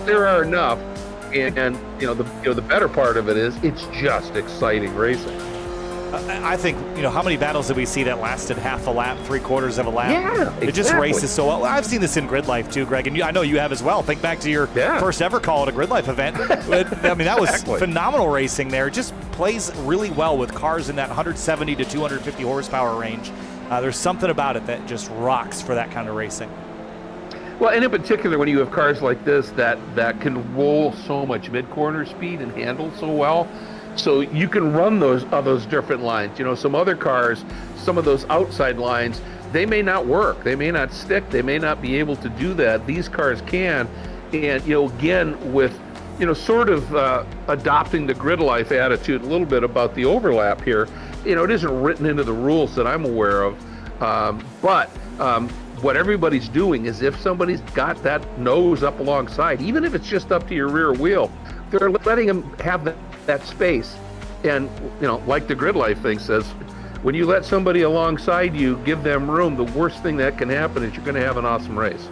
There are enough, and the better part of it is it's just exciting racing. I think how many battles did we see that lasted half a lap, 3/4 of a lap? Yeah, exactly. It just races so well. I've seen this in grid life too, Greg, and I know you have as well. Think back to your first ever call at a grid life event. That was phenomenal racing there. It just plays really well with cars in that 170 to 250 horsepower range. There's something about it that just rocks for that kind of racing. Well, and in particular, when you have cars like this that can roll so much mid-corner speed and handle so well, So you can run those different lines. You know, some other cars, some of those outside lines, they may not work. They may not stick. They may not be able to do that. These cars can. And, you know, again, with, you know, sort of adopting the grid life attitude a little bit about the overlap here, you know, it isn't written into the rules that I'm aware of. But what everybody's doing is if somebody's got that nose up alongside, even if it's just up to your rear wheel, they're letting them have that space. And, you know, like the grid life thing says, when you let somebody alongside you, give them room, the worst thing that can happen is you're going to have an awesome race.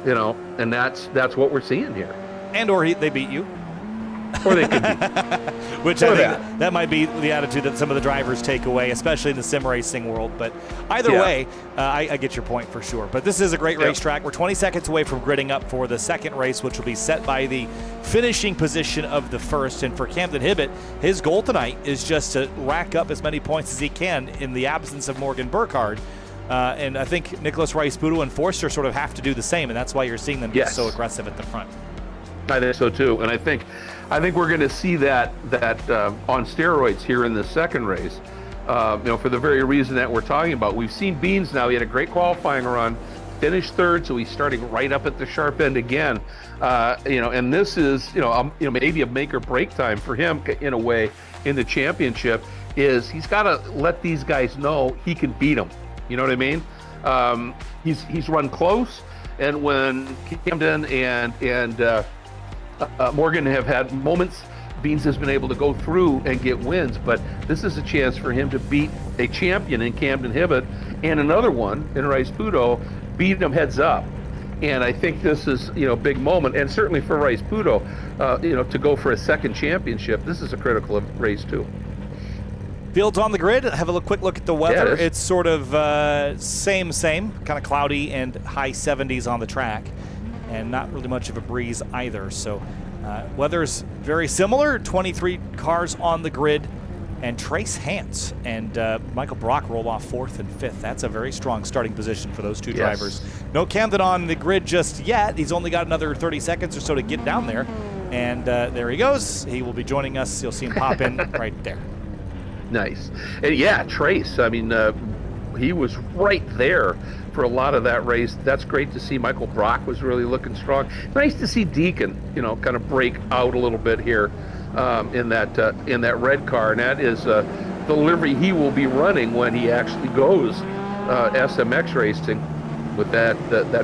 You know, and that's what we're seeing here. Or they beat you. Or they could be. Which I think that might be the attitude that some of the drivers take away, especially in the sim racing world. But either way, I get your point for sure. But this is a great racetrack. We're 20 seconds away from gridding up for the second race, which will be set by the finishing position of the first. And for Camden Hibbett, his goal tonight is just to rack up as many points as he can in the absence of Morgan Burkhardt. And I think Nicholas Rice-Budo and Forster sort of have to do the same, and that's why you're seeing them get so aggressive at the front. I think so too, and I think we're going to see that on steroids here in the second race. You know, for the very reason that we're talking about. We've seen Beans now. He had a great qualifying run, finished third, so he's starting right up at the sharp end again. You know, and this is maybe a make or break time for him in a way in the championship. Is he's got to let these guys know he can beat them. You know what I mean? He's run close, and when Camden and Morgan have had moments, Beans has been able to go through and get wins, but this is a chance for him to beat a champion in Camden Hibbett and another one in Rice-Budo, beat him heads up. And I think this is, you know, a big moment, and certainly for Rice-Budo, you know, to go for a second championship, this is a critical race too. Fields on the grid. Have a quick look at the weather. It's sort of same, kind of cloudy and high 70s on the track, and not really much of a breeze either. So weather's very similar. 23 cars on the grid, and Trace Hance and Michael Brock roll off fourth and fifth. That's a very strong starting position for those two drivers. No Camden on the grid just yet. He's only got another 30 seconds or so to get down there, and there he goes. He will be joining us. You'll see him pop in right there. Nice. And yeah, Trace, I mean, he was right there for a lot of that race. That's great to see. Michael Brock was really looking strong. Nice to see Deacon, you know, kind of break out a little bit here in that red car. And that is the livery he will be running when he actually goes SMX racing with that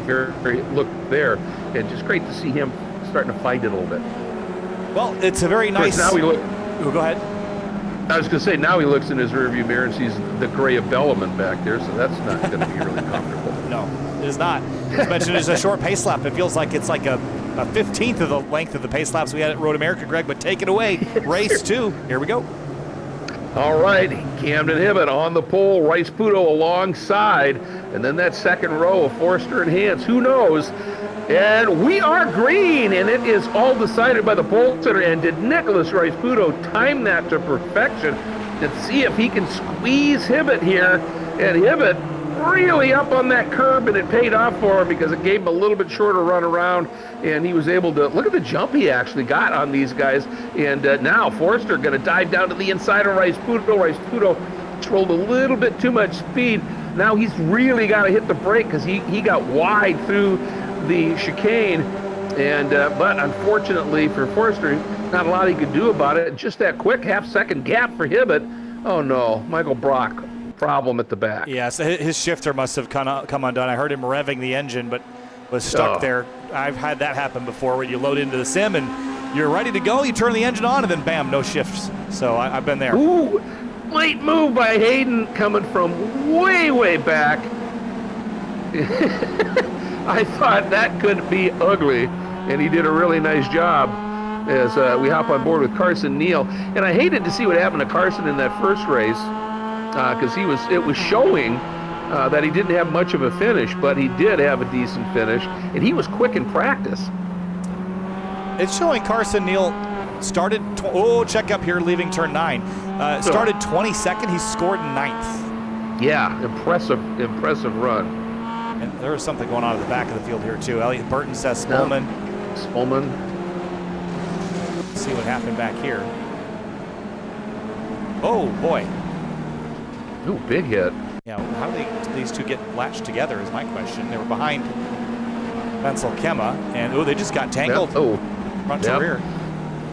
very look there. And just great to see him starting to fight it a little bit. Well, it's a very nice... Now we look... Oh, go ahead. I was going to say, now he looks in his rearview mirror and sees the gray of Bellman back there, so that's not going to be really comfortable. No, it is not. As mentioned, it's a short pace lap. It feels like it's like a 15th of the length of the pace laps we had at Road America, Greg, but take it away. Race 2. Here we go. All right, Camden Hibbett on the pole, Rice-Budo alongside, and then that second row of Forster and Hance. Who knows? And we are green, and it is all decided by the pole sitter. And did Nicholas Rice-Budo time that to perfection and see if he can squeeze Hibbett here? And Hibbett really up on that curb, and it paid off for him because it gave him a little bit shorter run around, and he was able to look at the jump he actually got on these guys. And now Forster going to dive down to the inside of Rice-Budo. Rice-Budo rolled a little bit too much speed. Now he's really got to hit the brake because he got wide through the chicane, and but unfortunately for Forster, not a lot he could do about it. Just that quick half-second gap for Hibbett. Oh no, Michael Brock, problem at the back. Yeah, so his shifter must have come undone. I heard him revving the engine, but was stuck there. I've had that happen before, where you load into the sim and you're ready to go, you turn the engine on, and then bam, no shifts. So I've been there. Ooh, late move by Hayden coming from way back. I thought that could be ugly, and he did a really nice job as we hop on board with Carson Neal. And I hated to see what happened to Carson in that first race because it was showing that he didn't have much of a finish, but he did have a decent finish, and he was quick in practice. It's showing Carson Neal started, check up here, leaving turn 9. Started 22nd, he scored 9th. Yeah, impressive run. And there was something going on at the back of the field here, too. Elliot Burton says Spolman. Spolman. Let's see what happened back here. Oh, boy. Ooh, big hit. Yeah, how do these two get latched together is my question. They were behind Kema, and they just got tangled. Yep. Oh, Front to rear.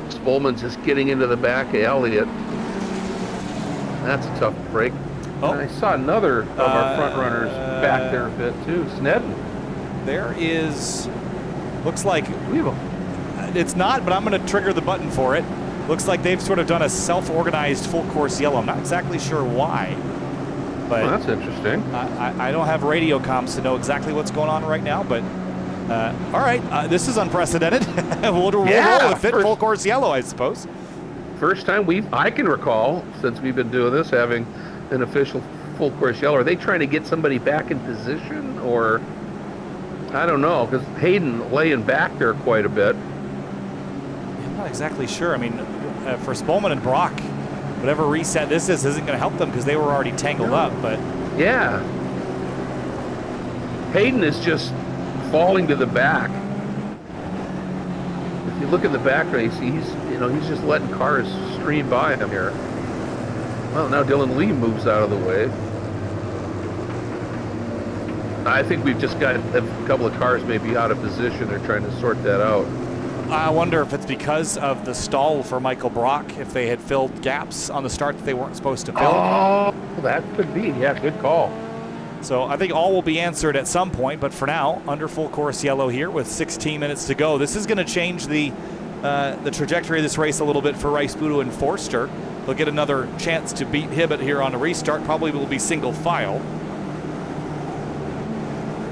Spolman's just getting into the back of Elliott. That's a tough break. Oh. And I saw another of our front runners back there a bit too. Snedden. There is, looks like, Weevil. it's not, but I'm going to trigger the button for it. Looks like they've sort of done a self-organized full course yellow. I'm not exactly sure why, but That's interesting. I don't have radio comms to know exactly what's going on right now, but all right, this is unprecedented. we'll roll with it, full course yellow, I suppose. First time I can recall, since we've been doing this, having an official full course yellow. Are they trying to get somebody back in position, or I don't know, because Hayden laying back there quite a bit. I'm not exactly sure. I mean, for Spolman and Brock, whatever reset this is isn't going to help them because they were already tangled up. But yeah, Hayden is just falling to the back. If you look at the back race, he's just letting cars stream by him here. Well, now Dylan Lee moves out of the way. I think we've just got a couple of cars maybe out of position. They're trying to sort that out. I wonder if it's because of the stall for Michael Brock, if they had filled gaps on the start that they weren't supposed to fill. Oh, that could be. Yeah, good call. So I think all will be answered at some point, but for now, under full course yellow here with 16 minutes to go. This is going to change the trajectory of this race a little bit for Rice, Budo, and Forster. They'll get another chance to beat Hibbett here on a restart. Probably will be single file.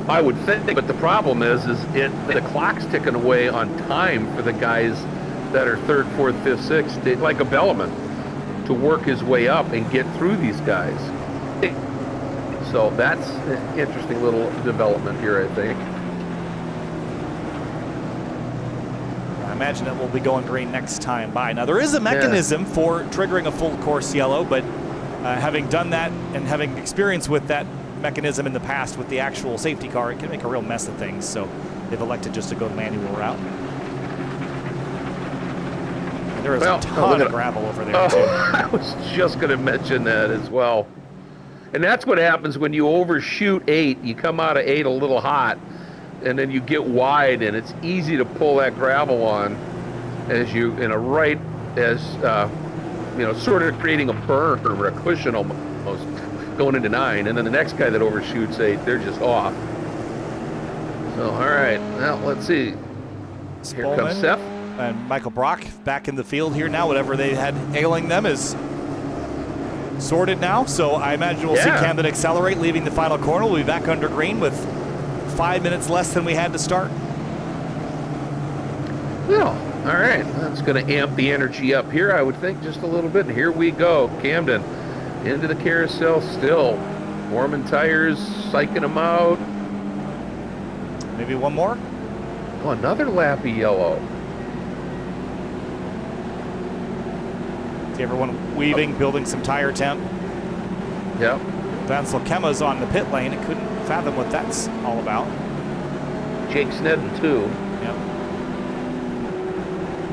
I would think, but the problem is the clock's ticking away on time for the guys that are third, fourth, fifth, sixth, like a Bellman, to work his way up and get through these guys. So that's an interesting little development here, I think. I imagine it will be going green next time by. Now, there is a mechanism for triggering a full course yellow, but having done that and having experience with that mechanism in the past with the actual safety car, it can make a real mess of things. So they've elected just to go the manual route. And there is a ton of gravel over there, too. I was just going to mention that as well. And that's what happens when you overshoot 8. You come out of 8 a little hot, and then you get wide, and it's easy to pull that gravel on as you, sort of creating a burn or a cushion almost going into 9. And then the next guy that overshoots 8, they're just off. So, all right, well, let's see. Here comes Seth. And Michael Brock back in the field here now. Whatever they had ailing them is sorted now. So I imagine we'll see Camden accelerate, leaving the final corner. We'll be back under green with 5 minutes less than we had to start. Well, all right. That's going to amp the energy up here, I would think, just a little bit. And here we go. Camden into the carousel still. Warming tires, psyching them out. Maybe one more? Oh, another lappy yellow. See everyone weaving, building some tire temp. Yep. Vansel Kema's on the pit lane. It couldn't fathom what that's all about. Jake Snedden, too. Yep.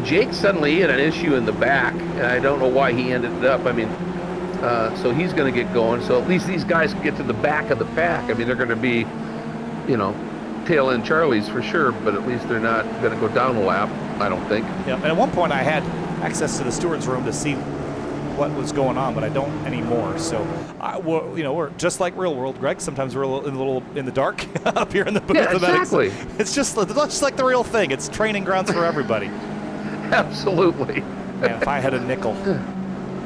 Jake suddenly had an issue in the back. I don't know why he ended up. I mean, so he's going to get going. So at least these guys can get to the back of the pack. I mean, they're going to be, tail end Charlies for sure, but at least they're not going to go down a lap, I don't think. Yeah, and at one point I had access to the steward's room to see what was going on, but I don't anymore. So, we're just like real world, Greg. Sometimes we're a little in the dark up here in the booth. Yeah, exactly. It's just like the real thing. It's training grounds for everybody. Absolutely. Man, if I had a nickel.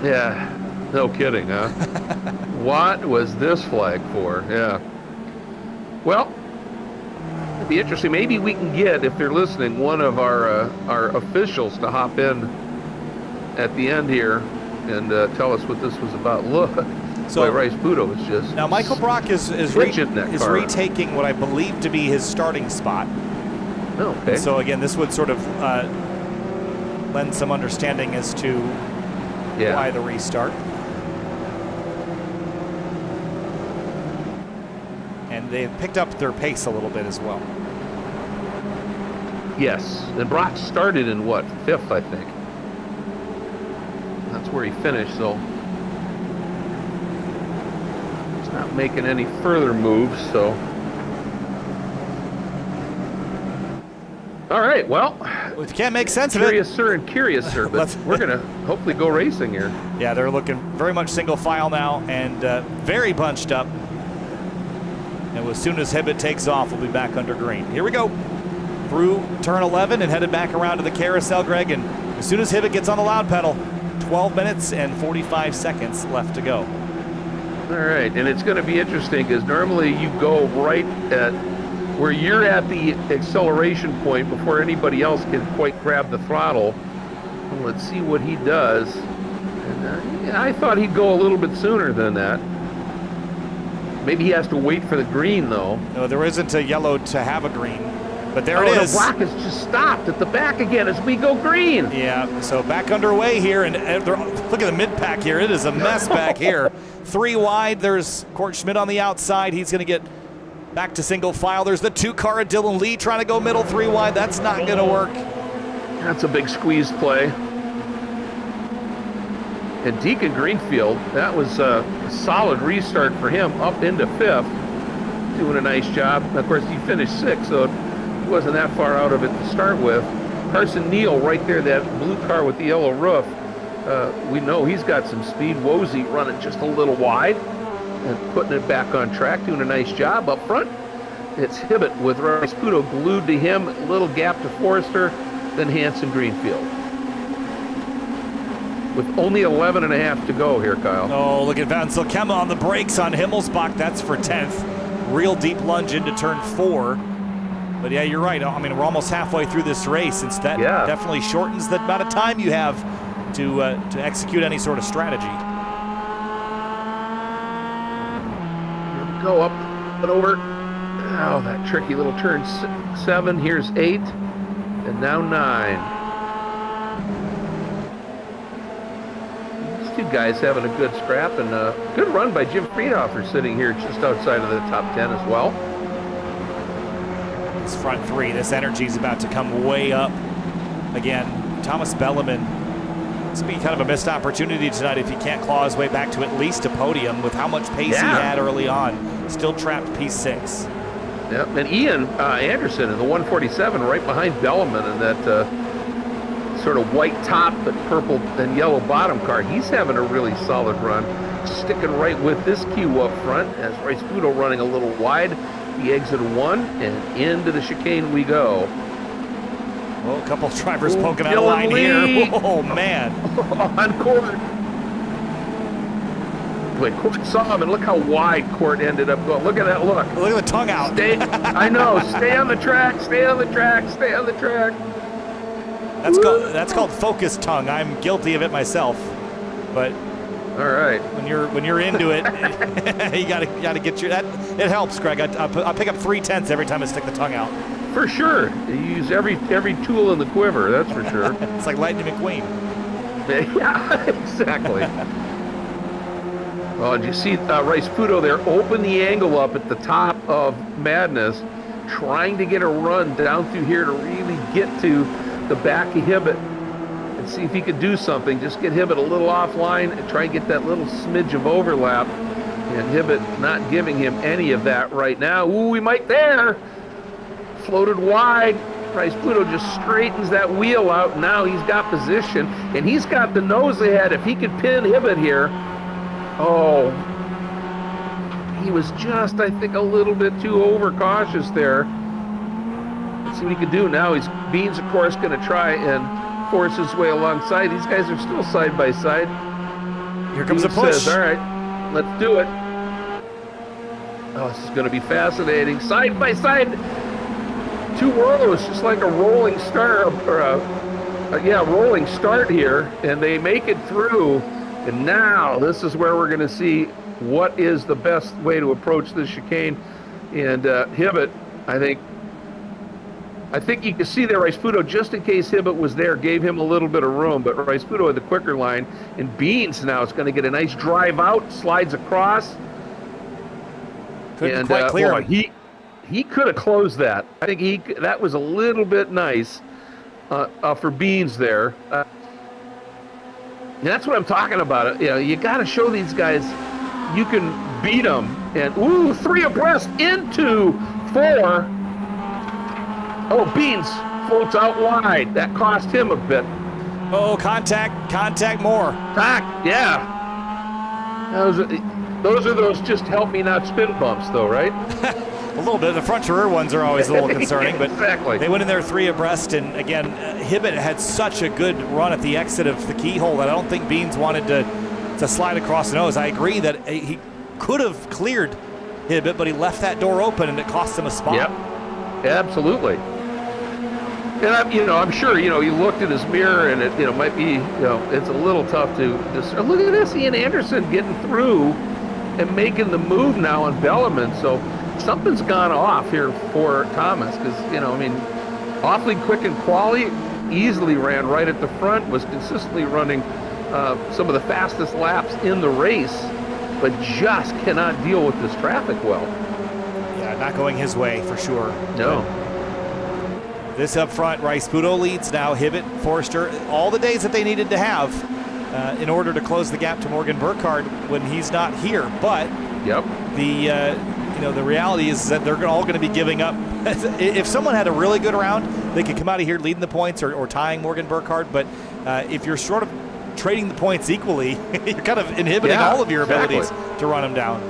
Yeah, no kidding, huh? What was this flag for? Yeah. Well, it'd be interesting. Maybe we can get, if they're listening, one of our officials to hop in at the end here and tell us what this was about. Look, so Rice Budo is just now. Michael Brock is retaking what I believe to be his starting spot. Oh, okay. So again, this would sort of lend some understanding as to why the restart. And they've picked up their pace a little bit as well. Yes, and Brock started in what, 5th, I think. That's where he finished, so Not making any further moves, so. All right, well. We can't make sense of it. Curiouser and curiouser, but we're going to hopefully go racing here. Yeah, they're looking very much single file now and very bunched up. And as soon as Hibbett takes off, we'll be back under green. Here we go. Through turn 11 and headed back around to the carousel, Greg. And as soon as Hibbett gets on the loud pedal, 12 minutes and 45 seconds left to go. All right, and it's going to be interesting because normally you go right at where you're at the acceleration point before anybody else can quite grab the throttle. Well, let's see what he does. And, yeah, I thought he'd go a little bit sooner than that. Maybe he has to wait for the green, though. No, there isn't a yellow to have a green, but there it is. The black has just stopped at the back again as we go green. Yeah, so back underway here, and look at the mid-pack here. It is a mess back here. 3 wide, there's Court Schmidt on the outside. He's going to get back to single file. There's the 2-car of Dylan Lee trying to go middle 3 wide. That's not going to work. That's a big squeeze play. And Deacon Greenfield, that was a solid restart for him up into 5th. Doing a nice job. Of course, he finished 6th, so he wasn't that far out of it to start with. Carson Neal right there, that blue car with the yellow roof. We know he's got some speed. Wozy running just a little wide and putting it back on track, doing a nice job up front. It's Hibbett with Rasputo glued to him, a little gap to Forrester, then Hanson Greenfield. With only 11 and a half to go here, Kyle. Oh, look at Van Silkema on the brakes on Himmelsbach. That's for 10th. Real deep lunge into turn 4. But yeah, you're right. I mean, we're almost halfway through this race. It's that definitely shortens the amount of time you have to execute any sort of strategy. Here we go, up and over. Oh, that tricky little turn 7. Here's 8, and now 9. These two guys having a good scrap, and a good run by Jim Friedhofer sitting here just outside of the top 10 as well. This front 3, this energy is about to come way up. Again, Thomas Belleman, this will be kind of a missed opportunity tonight if he can't claw his way back to at least a podium with how much pace he had early on. Still trapped P6. Yep, and Ian Anderson in the 147 right behind Belleman in that sort of white top but purple and yellow bottom car. He's having a really solid run, sticking right with this queue up front as Rasputo running a little wide. The exit 1 and into the chicane we go. Well, a couple of drivers poking out of line here. Oh, man. On Court. Wait, Court saw him, and look how wide Court ended up going. Look at that look. Look at the tongue out. I know. Stay on the track. Stay on the track. Stay on the track. That's called focus tongue. I'm guilty of it myself. But all right, when you're into it, you gotta get your that. It helps, Greg. I pick up 3/10 every time I stick the tongue out. For sure, you use every tool in the quiver. That's for sure. It's like Lightning McQueen. Yeah, exactly. Oh, did you see Rasputo there open the angle up at the top of Madness, trying to get a run down through here to really get to the back of Hibbett and see if he could do something. Just get Hibbett a little offline and try and get that little smidge of overlap. And Hibbett not giving him any of that right now. Ooh, we might there. Floated wide. Rasputo just straightens that wheel out. Now he's got position, and he's got the nose ahead. If he could pin Hibbett here, oh, he was just, I think, a little bit too overcautious there. Let's see what he could do now. Beans, of course, going to try and force his way alongside. These guys are still side by side. Here comes a push. Says, all right, let's do it. Oh, this is going to be fascinating. Side by side. 2 rows, just like a rolling start, rolling start here, and they make it through. And now this is where we're going to see what is the best way to approach this chicane. And Hibbett, I think you can see there Rasputo, just in case Hibbett was there, gave him a little bit of room, but Rasputo had the quicker line. And Beans now is going to get a nice drive out, slides across. Couldn't quite clear him. He could have closed that. I think that was a little bit nice for Beans there. That's what I'm talking about. You know, you got to show these guys you can beat him. And, ooh, 3 abreast into 4. Oh, Beans floats out wide. That cost him a bit. Oh, contact more. Yeah. Those are those just help me not spin bumps, though, right? A little bit. The front to rear ones are always a little concerning, but exactly. They went in there 3 abreast, and again, Hibbett had such a good run at the exit of the keyhole that I don't think Beans wanted to slide across the nose. I agree that he could have cleared Hibbett, but he left that door open, and it cost him a spot. Yep, absolutely. And I'm sure, he looked at his mirror, and it, might be, it's a little tough to just look at this, Ian Anderson getting through and making the move now on Bellarmine. So something's gone off here for Thomas, because, awfully quick and quality, easily ran right at the front, was consistently running some of the fastest laps in the race, but just cannot deal with this traffic well. Yeah, not going his way for sure. No. This up front, Rice Pudo leads now. Hibbett, Forster, all the days that they needed to have in order to close the gap to Morgan Burkhardt when he's not here. But yep. The reality is that they're all going to be giving up. If someone had a really good round, they could come out of here leading the points or tying Morgan Burkhardt. But if you're sort of trading the points equally, you're kind of inhibiting all of your abilities to run them down.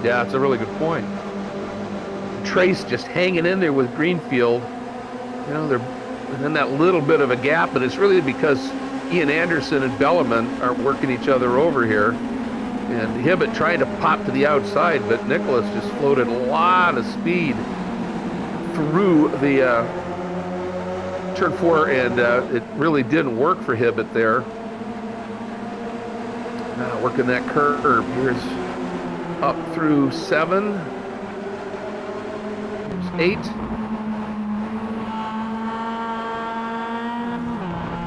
Yeah, that's a really good point. Trace just hanging in there with Greenfield. They're in that little bit of a gap, but it's really because Ian Anderson and Bellarmine are working each other over here. And Hibbett trying to pop to the outside, but Nicholas just floated a lot of speed through the turn 4, and it really didn't work for Hibbett there. Now working that curve. Here's up through 7. Here's 8.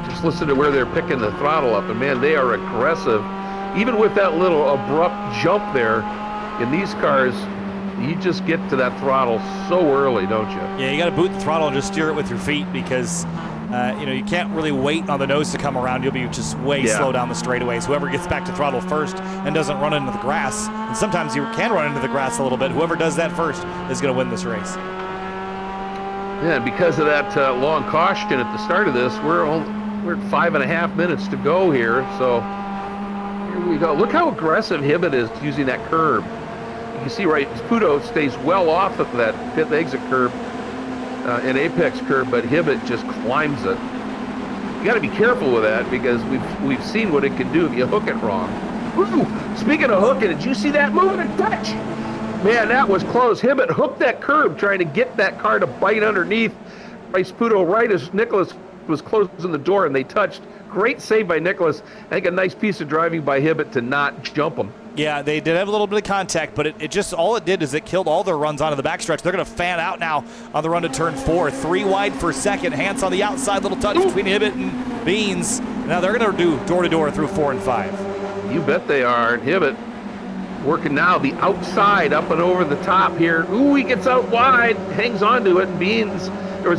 Just listen to where they're picking the throttle up, and man, they are aggressive. Even with that little abrupt jump there, in these cars, you just get to that throttle so early, don't you? Yeah, you got to boot the throttle and just steer it with your feet, because you can't really wait on the nose to come around. You'll be just way slow down the straightaways. Whoever gets back to throttle first and doesn't run into the grass, and sometimes you can run into the grass a little bit, whoever does that first is going to win this race. Yeah, and because of that long caution at the start of this, we're at 5.5 minutes to go here, so here we go. Look how aggressive Hibbett is using that curb. You can see Pudo stays well off of that pit exit curb, an apex curb, but Hibbett just climbs it. You got to be careful with that, because we've seen what it can do if you hook it wrong. Ooh, speaking of hooking, did you see that move and touch? Man, that was close. Hibbett hooked that curb trying to get that car to bite underneath Rice Pudo right as Nicholas was closing the door, and they touched. Great save by Nicholas. I think a nice piece of driving by Hibbett to not jump him. Yeah, they did have a little bit of contact, but it just, all it did is it killed all their runs onto the backstretch. They're going to fan out now on the run to turn 4. 3 wide for second. Hans on the outside, little touch between Hibbett and Beans. Now they're going to do door-to-door through 4 and 5. You bet they are. And Hibbett working now the outside up and over the top here. Ooh, he gets out wide, hangs onto it, and Beans,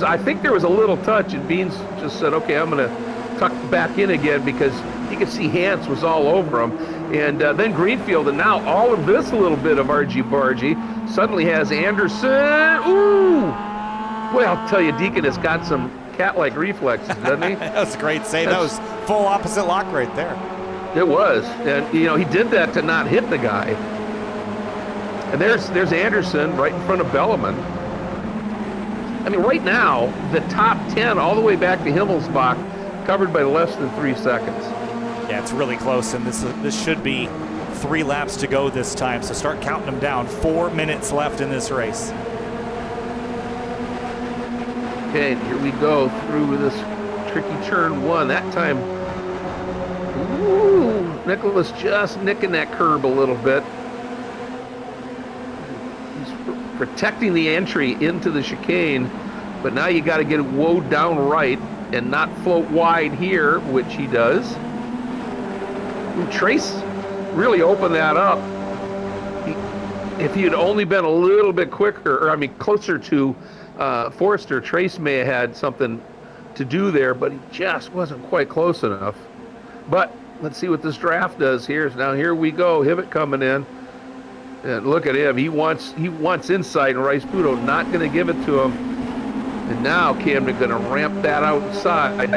I think there was a little touch, and Beans just said, okay, I'm going to tuck back in again, because you could see Hans was all over him. And then Greenfield, and now all of this little bit of argy-bargy suddenly has Anderson. Ooh! Boy, I'll tell you, Deacon has got some cat-like reflexes, doesn't he? That was a great save. That was full opposite lock right there. It was. And, he did that to not hit the guy. And there's Anderson right in front of Bellarmine. I mean, right now, the top 10 all the way back to Himmelsbach covered by less than 3 seconds. Yeah, it's really close, and this should be 3 laps to go this time, so start counting them down. 4 minutes left in this race. Okay, here we go through this tricky turn 1. That time, ooh, Nicholas just nicking that curb a little bit. He's protecting the entry into the chicane, but now you got to get it woed down right and not float wide here, which he does. Trace really opened that up. If he had only been a little bit quicker, closer to Forster, Trace may have had something to do there, but he just wasn't quite close enough. But let's see what this draft does here. Now here we go, Hibbett coming in. And look at him. He wants inside, and Rice Pudo not going to give it to him. And now Camden going to ramp that outside.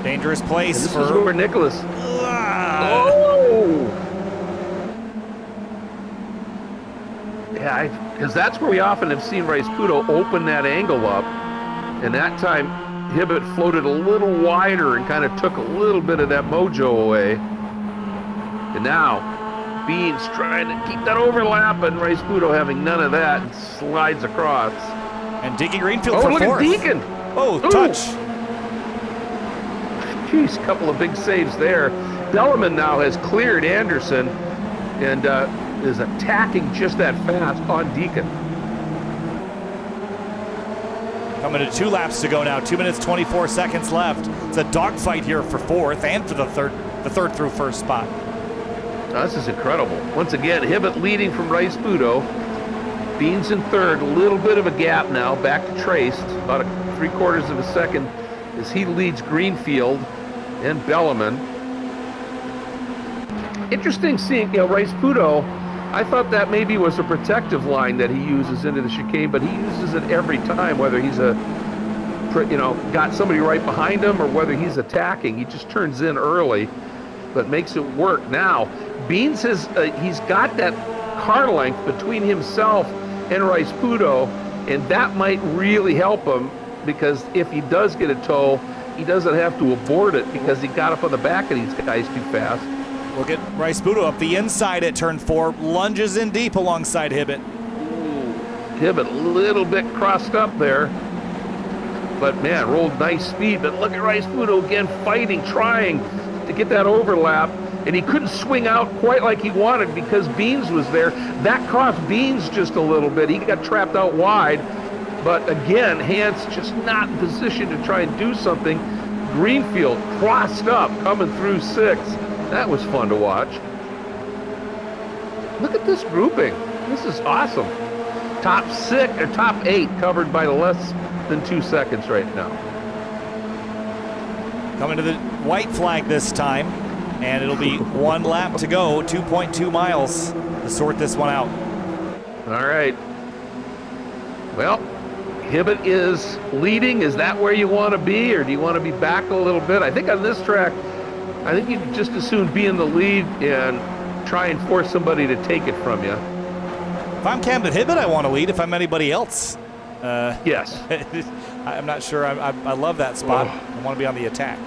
Dangerous place and this for... is where Nicholas. Oh! Yeah, because that's where we often have seen Rice Pudo open that angle up. And that time, Hibbett floated a little wider and kind of took a little bit of that mojo away. And now, Beans trying to keep that overlap, and Rice Pudo having none of that and slides across. And Deacon Greenfield for look fourth. At Deacon. Oh, touch. Jeez, couple of big saves there. Belleman now has cleared Anderson and is attacking just that fast on Deacon. Coming to 2 laps to go now. 2 minutes, 24 seconds left. It's a dogfight here for fourth and for the third through first spot. Now, this is incredible. Once again, Hibbett leading from Rice Pudo. Beans in third, a little bit of a gap now, back to Trace, about 3/4 of a second as he leads Greenfield and Belleman. Interesting seeing, Rice Pudo. I thought that maybe was a protective line that he uses into the chicane, but he uses it every time, whether he's got somebody right behind him or whether he's attacking. He just turns in early, but makes it work. Now, Beans he's got that car length between himself and Rice Pudo, and that might really help him because if he does get a tow, he doesn't have to abort it because he got up on the back of these guys too fast. Look at Rice Pudo up the inside at turn 4, lunges in deep alongside Hibbett. Hibbett a little bit crossed up there, but man, rolled nice speed. But look at Rice Pudo again fighting, trying to get that overlap, and he couldn't swing out quite like he wanted because Beans was there. That cost Beans just a little bit. He got trapped out wide, but again, Hans just not in position to try and do something. Greenfield crossed up, coming through 6. That was fun to watch. Look at this grouping. This is awesome. Top 8 covered by less than 2 seconds right now. Coming to the white flag this time, and it'll be 1 lap to go, 2.2 miles to sort this one out. All right. Well, Hibbett is leading. Is that where you want to be, or do you want to be back a little bit? I think on this track, I think you'd just as soon be in the lead and try and force somebody to take it from you. If I'm Camden Hibbett, I want to lead. If I'm anybody else, yes. I'm not sure. I love that spot. I want to be on the attack.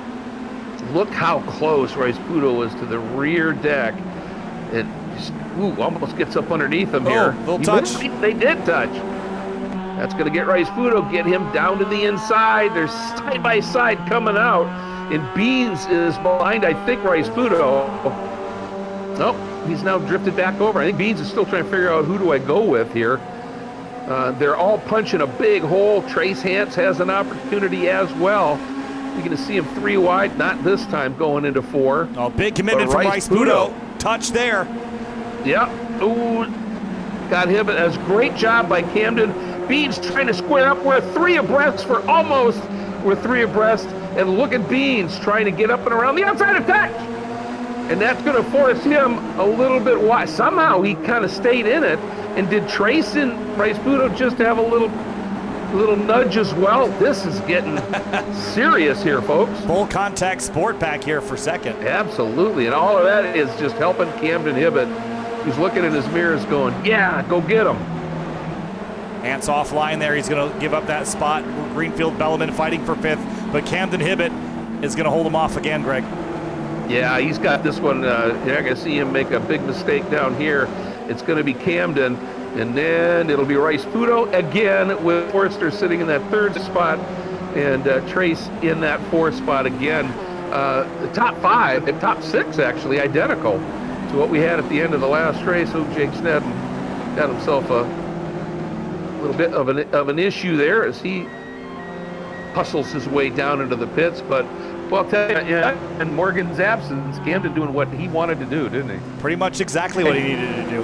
Look how close Rice Pudo is to the rear deck. It just, almost gets up underneath him here. Little touch. They did touch. That's going to get Rice Pudo, get him down to the inside. They're side by side coming out. And Beans is behind, I think, Rice Pudo. Nope, he's now drifted back over. I think Beans is still trying to figure out who do I go with here. They're all punching a big hole. Trace Hance has an opportunity as well. You're going to see him 3 wide, not this time, going into 4. Oh, big commitment from Rice Pudo. Touch there. Yep. Ooh, got him. That's a great job by Camden. Beans trying to square up. We're 3 abreast We're 3 abreast. And look at Beans trying to get up and around the outside of touch. And that's going to force him a little bit wide. Somehow he kind of stayed in it. And did Trace and Rice Pudo just have a little nudge as well? This is getting serious here, folks. Full contact sport back here for second. Absolutely. And all of that is just helping Camden Hibbett, who's looking in his mirrors going, yeah, go get him. Hance offline there. He's going to give up that spot. Greenfield Belleman fighting for 5th. But Camden Hibbett is going to hold him off again, Greg. Yeah, he's got this one. You're not going to see him make a big mistake down here. It's going to be Camden, and then it'll be Rice Pudo again with Forrester sitting in that 3rd spot and Trace in that 4th spot again. The top 6 actually identical to what we had at the end of the last race. So Jake Snedden got himself a little bit of an issue there as he hustles his way down into the pits, but well, I'll tell you, in Morgan's absence, Camden doing what he wanted to do, didn't he? Pretty much exactly what he needed to do.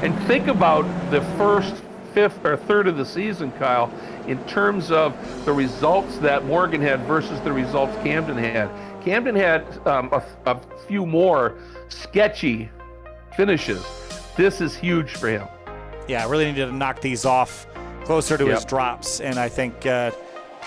And think about the first 5th or 3rd of the season, Kyle, in terms of the results that Morgan had versus the results Camden had. Camden had a few more sketchy finishes. This is huge for him. Yeah, really needed to knock these off closer to his drops, and I think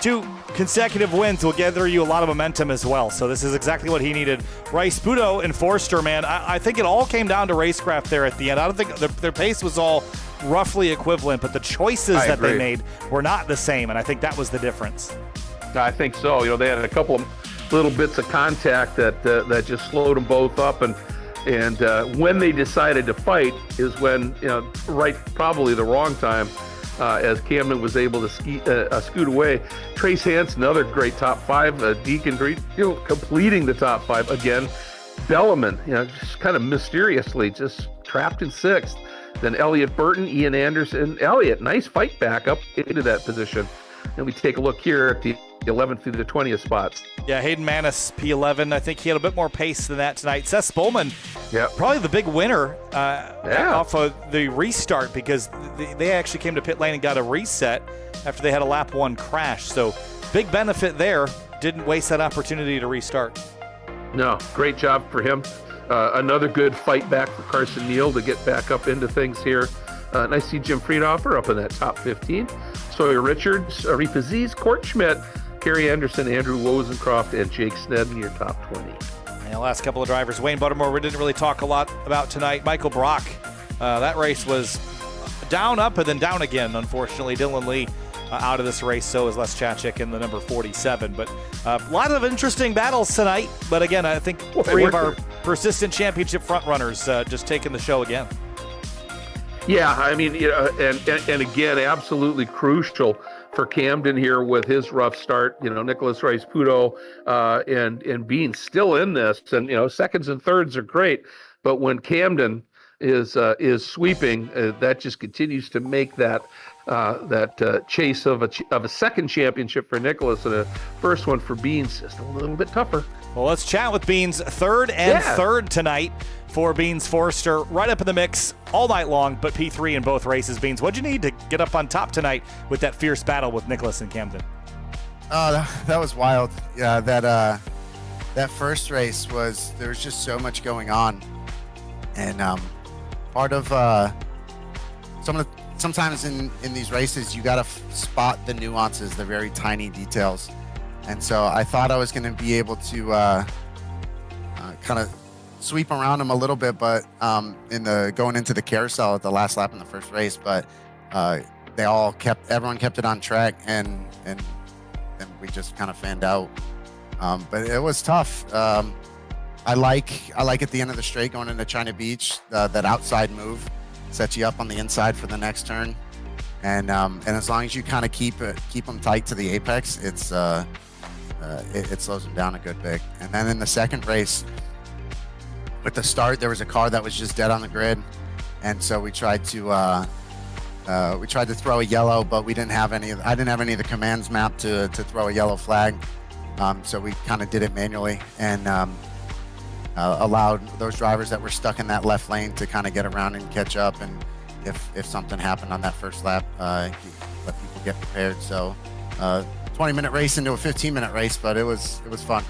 2 consecutive wins will gather you a lot of momentum as well. So this is exactly what he needed. Rice, Budo, and Forster, man, I think it all came down to racecraft there at the end. I don't think their pace was all roughly equivalent, but the choices that they made were not the same, and I think that was the difference. I think so. You know, they had a couple of little bits of contact that just slowed them both up, and when they decided to fight is when, you know, probably the wrong time, as Camden was able to scoot away. Trace Hansen, another great top 5. Deacon, completing the top 5 again. Belleman, just kind of mysteriously just trapped in 6th. Then Elliott Burton, Ian Anderson, Elliott, nice fight back up into that position. And we take a look here at the 11th through the 20th spots. Yeah, Hayden Manis, P11. I think he had a bit more pace than that tonight. Seth Spolman, probably the big winner off of the restart, because they actually came to pit lane and got a reset after they had a lap 1 crash. So big benefit there. Didn't waste that opportunity to restart. No, great job for him. Another good fight back for Carson Neal to get back up into things here. And I see Jim Friedhofer up in that top 15. Sawyer Richards, Arif Aziz, Court Schmidt, Kerry Anderson, Andrew Wozencroft, and Jake Snedden, your top 20. And the last couple of drivers, Wayne Buttermore, we didn't really talk a lot about tonight. Michael Brock, that race was down, up, and then down again, unfortunately. Dylan Lee out of this race, so is Les Chachik in the number 47. But a lot of interesting battles tonight. But again, I think 3 of our persistent championship frontrunners just taking the show again. Yeah, I mean, and again, absolutely crucial for Camden here with his rough start. Nicholas Rice Pudo and being still in this, and seconds and thirds are great, but when Camden is sweeping, that just continues to make that chase of a second championship for Nicholas and a first one for Beans just a little bit tougher. Well, let's chat with Beans. Third tonight for Beans Forster, right up in the mix all night long, but P3 in both races. Beans, what'd you need to get up on top tonight with that fierce battle with Nicholas and Camden? That was wild. Yeah, that first race there was just so much going on, and part of sometimes in these races you gotta spot the nuances, the very tiny details, and so I thought I was going to be able to kind of sweep around them a little bit, but going into the carousel at the last lap in the first race, but everyone kept it on track, and we just kind of fanned out. But it was tough. I like at the end of the straight going into China Beach, that outside move sets you up on the inside for the next turn, and as long as you kind of keep them tight to the apex, it slows them down a good bit. And then in the second race, with the start, there was a car that was just dead on the grid, and so we tried to throw a yellow, but I didn't have any of the commands mapped to throw a yellow flag, so we kind of did it manually, and allowed those drivers that were stuck in that left lane to kind of get around and catch up, and if something happened on that first lap, let people get prepared. So 20-minute race into a 15-minute race, but it was fun.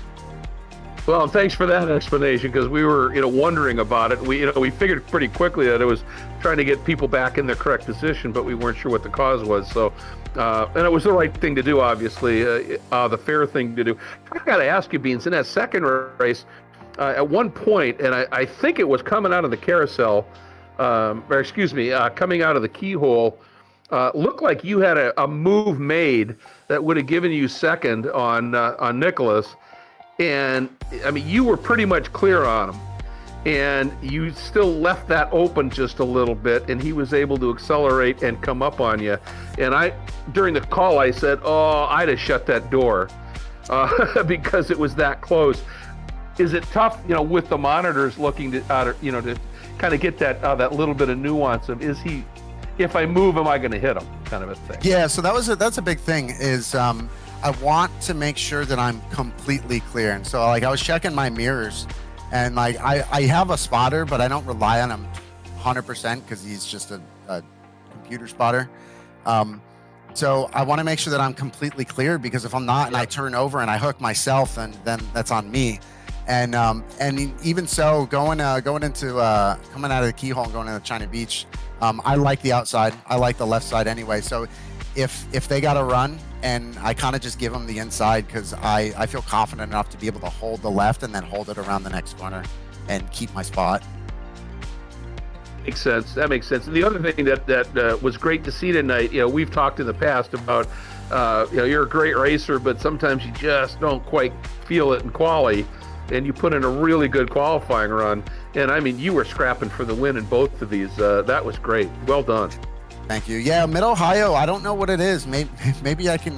Well, thanks for that explanation, because we were, wondering about it. We figured pretty quickly that it was trying to get people back in their correct position, but we weren't sure what the cause was. So, and it was the right thing to do, obviously, the fair thing to do. I got to ask you, Beans, in that second race, at one point, and I think it was coming out of the carousel, coming out of the keyhole, looked like you had a move made that would have given you second on Nicholas. And I mean, you were pretty much clear on him, and you still left that open just a little bit, and he was able to accelerate and come up on you. And during the call, I said, I'd have shut that door because it was that close. Is it tough, with the monitors looking to kind of get that little bit of nuance of, if I move, am I going to hit him, kind of a thing? Yeah, so that's a big thing is, I want to make sure that I'm completely clear. And so I was checking my mirrors, and I have a spotter, but I don't rely on him 100% because he's just a computer spotter. So I want to make sure that I'm completely clear, because if I'm not and I turn over and I hook myself, then that's on me. And even so, going into coming out of the keyhole and going into China Beach, I like the outside. I like the left side anyway. So if they got to run, and I kind of just give them the inside because I feel confident enough to be able to hold the left and then hold it around the next corner and keep my spot. Makes sense. That makes sense. And the other thing that was great to see tonight, we've talked in the past about, you're a great racer, but sometimes you just don't quite feel it in quali, and you put in a really good qualifying run. And I mean, you were scrapping for the win in both of these. That was great. Well done. Thank you. Yeah, Mid-Ohio, I don't know what it is. Maybe I can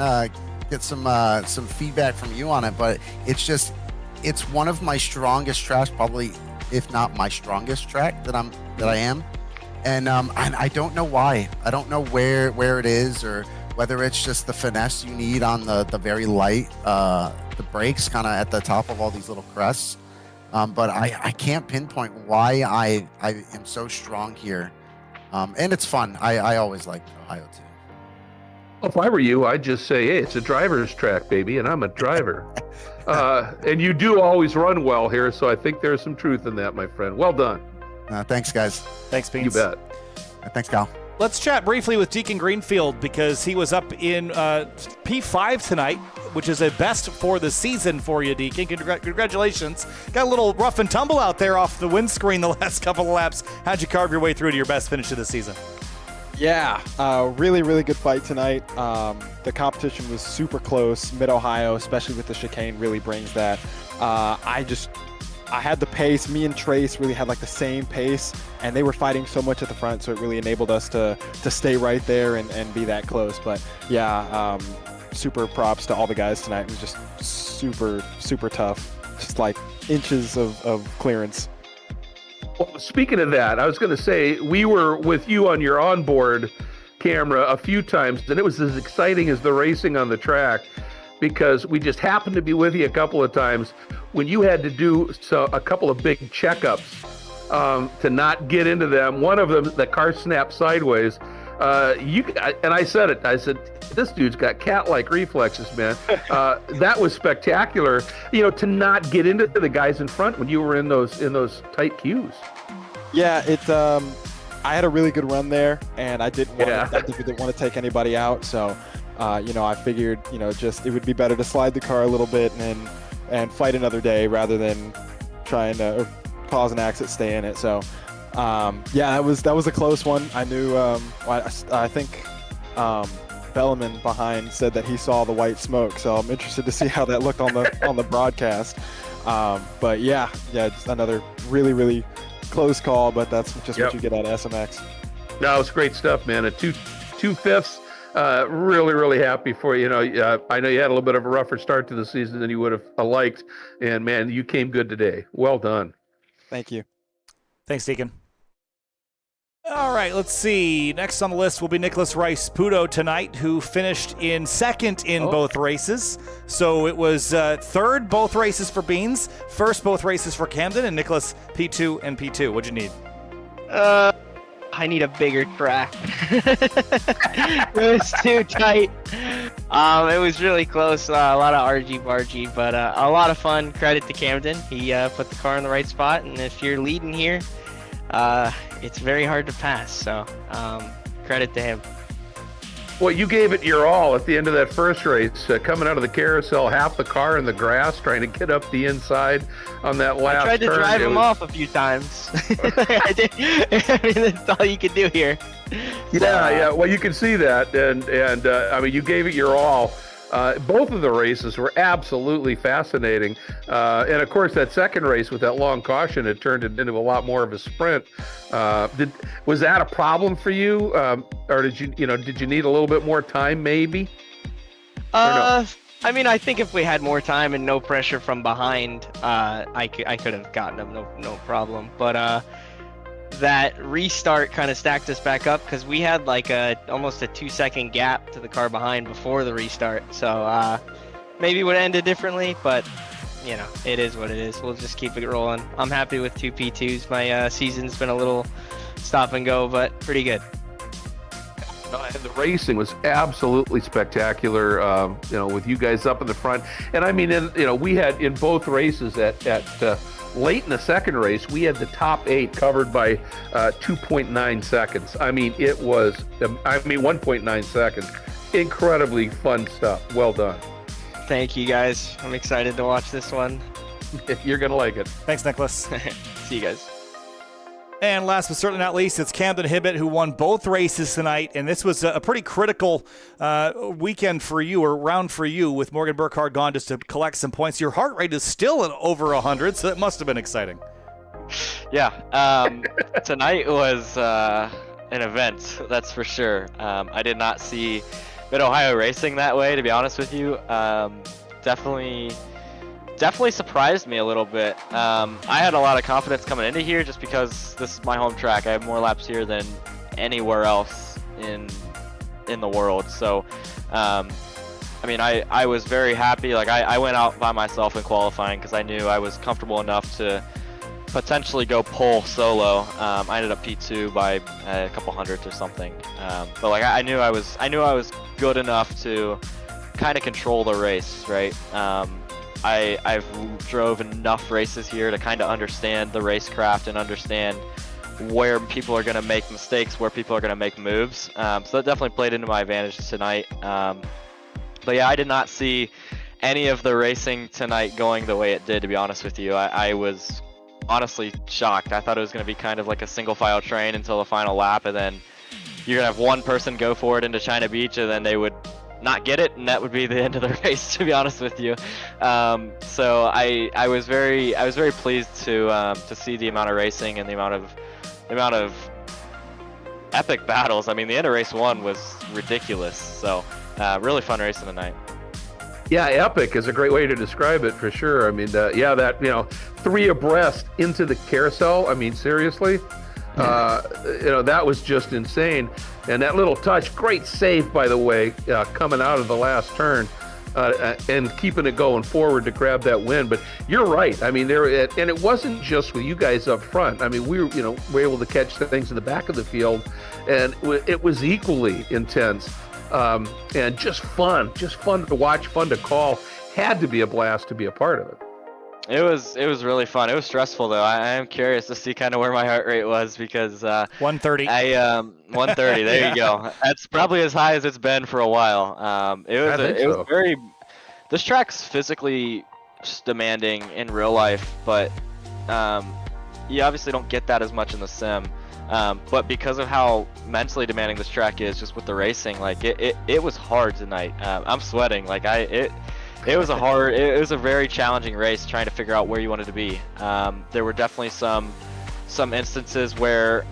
get some feedback from you on it, but it's one of my strongest tracks, probably if not my strongest track that I am. And I don't know why. I don't know where it is, or whether it's just the finesse you need on the very light the brakes kind of at the top of all these little crests. But I can't pinpoint why I am so strong here. And it's fun. I always liked Ohio too. Well, if I were you, I'd just say, hey, it's a driver's track, baby, and I'm a driver. And you do always run well here, so I think there's some truth in that, my friend. Well done. Thanks, guys. Thanks, Beans. You bet. Thanks, Cal. Let's chat briefly with Deacon Greenfield, because he was up in P5 tonight, which is a best for the season for you, Deacon. Congratulations. Got a little rough and tumble out there off the windscreen the last couple of laps. How'd you carve your way through to your best finish of the season? Yeah, really, really good fight tonight. The competition was super close. Mid-Ohio, especially with the chicane, really brings that. I had the pace. Me and Trace really had like the same pace, and they were fighting so much at the front, so it really enabled us to stay right there and be that close. But yeah, super props to all the guys tonight. It was just super, super tough. Just like inches of clearance. Well, speaking of that, I was going to say, we were with you on your onboard camera a few times, and it was as exciting as the racing on the track, because we just happened to be with you a couple of times when you had to do a couple of big checkups to not get into them. One of them, the car snapped sideways. And I said it. I said, this dude's got cat-like reflexes, man. That was spectacular. To not get into the guys in front when you were in those tight queues. Yeah, I had a really good run there, and I didn't want to take anybody out. So, I figured, just it would be better to slide the car a little bit and fight another day rather than trying to cause an accident, stay in it. So. That was a close one. I knew. I think Belleman behind said that he saw the white smoke, so I'm interested to see how that looked on the broadcast. But yeah, just another really, really close call. But that's just what you get out of SMX. No, it's great stuff, man. A two fifths. Really, really happy for you. I know you had a little bit of a rougher start to the season than you would have liked, and man, you came good today. Well done. Thank you. Thanks, Deacon. All right, let's see. Next on the list will be Nicholas Rice-Puto tonight, who finished in second in both races. So it was third both races for Beans, first both races for Camden, and Nicholas P2 and P2. What'd you need? I need a bigger track. It was too tight. It was really close. A lot of argy-bargy, but a lot of fun. Credit to Camden. He put the car in the right spot, and if you're leading here, it's very hard to pass. So credit to him. Well, you gave it your all at the end of that first race, coming out of the carousel, half the car in the grass, trying to get up the inside on that last turn. I tried to drive him off a few times. I did. I mean, that's all you can do here. Yeah. Well, you can see that, and I mean, you gave it your all. Both of the races were absolutely fascinating, and of course, that second race with that long caution, it turned it into a lot more of a sprint. Was that a problem for you, or did you need a little bit more time, maybe? No? I mean, I think if we had more time and no pressure from behind, I could have gotten him, no problem. But that restart kind of stacked us back up, because we had like almost a 2-second gap to the car behind before the restart. So maybe it would have ended differently, but it is what it is. We'll just keep it rolling. I'm happy with 2 P2s. My season's been a little stop and go, but pretty good. And the racing was absolutely spectacular, with you guys up in the front. And I mean, we had in both races at late in the second race, we had the top 8 covered by 2.9 seconds. I mean, it was, 1.9 seconds. Incredibly fun stuff. Well done. Thank you, guys. I'm excited to watch this one. You're going to like it. Thanks, Nicholas. See you guys. And last but certainly not least, it's Camden Hibbett, who won both races tonight. And this was a pretty critical weekend for you, or round for you, with Morgan Burkhardt gone just to collect some points. Your heart rate is still at over 100, so it must have been exciting. Yeah. Tonight was an event, that's for sure. I did not see Mid-Ohio racing that way, to be honest with you. Definitely surprised me a little bit. I had a lot of confidence coming into here just because this is my home track. I have more laps here than anywhere else in the world. So, I was very happy. Like I went out by myself in qualifying because I knew I was comfortable enough to potentially go pole solo. I ended up P2 by a couple hundredths or something. But like I knew I was good enough to kind of control the race, right? I've drove enough races here to kind of understand the racecraft and understand where people are going to make mistakes, where people are going to make moves. So that definitely played into my advantage tonight. But yeah, I did not see any of the racing tonight going the way it did, to be honest with you. I was honestly shocked. I thought it was going to be kind of like a single file train until the final lap, and then you're going to have one person go for it into China Beach, and then they would not get it, and that would be the end of the race, to be honest with you. So I was very pleased to see the amount of racing and the amount of epic battles. I mean, the end of race 1 was ridiculous. So really fun racing tonight. Yeah, epic is a great way to describe it, for sure. I mean, 3 abreast into the carousel. I mean, seriously, that was just insane. And that little touch, great save, by the way, coming out of the last turn, and keeping it going forward to grab that win. But you're right. I mean, and it wasn't just with you guys up front. I mean, we were able to catch things in the back of the field, and it was equally intense. And just fun to watch, fun to call. Had to be a blast to be a part of it. It was really fun. It was stressful though. I am curious to see kind of where my heart rate was because 130. 130. There you go. That's probably as high as it's been for a while. It was very. This track's physically demanding in real life, but you obviously don't get that as much in the sim. But because of how mentally demanding this track is, just with the racing, like it was hard tonight. I'm sweating. Like it was a very challenging race trying to figure out where you wanted to be. There were definitely some instances where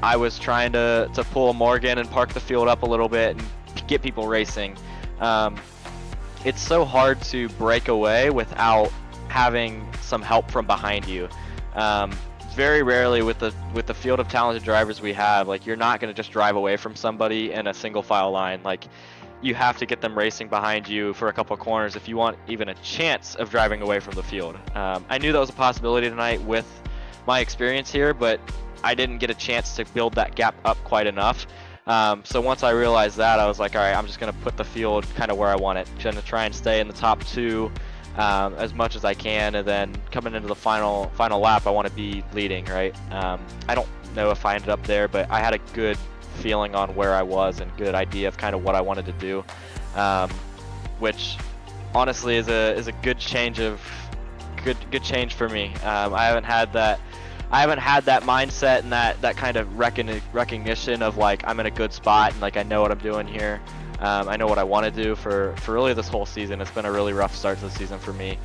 I was trying to pull a Morgan and park the field up a little bit and get people racing. It's so hard to break away without having some help from behind you. Very rarely with the field of talented drivers we have, like you're not going to just drive away from somebody in a single file line. Like you have to get them racing behind you for a couple of corners if you want even a chance of driving away from the field. I knew that was a possibility tonight with my experience here, but I didn't get a chance to build that gap up quite enough. So once I realized that, I was like, all right, I'm just going to put the field kind of where I want it. I'm going to try and stay in the top 2 as much as I can, and then coming into the final lap, I want to be leading, right? I don't know if I ended up there, but I had a good feeling on where I was and good idea of kind of what I wanted to do, which honestly is a good change for me. I haven't had that mindset and that kind of recognition of like I'm in a good spot and like I know what I'm doing here. I know what I want to do for really this whole season. It's been a really rough start to the season for me.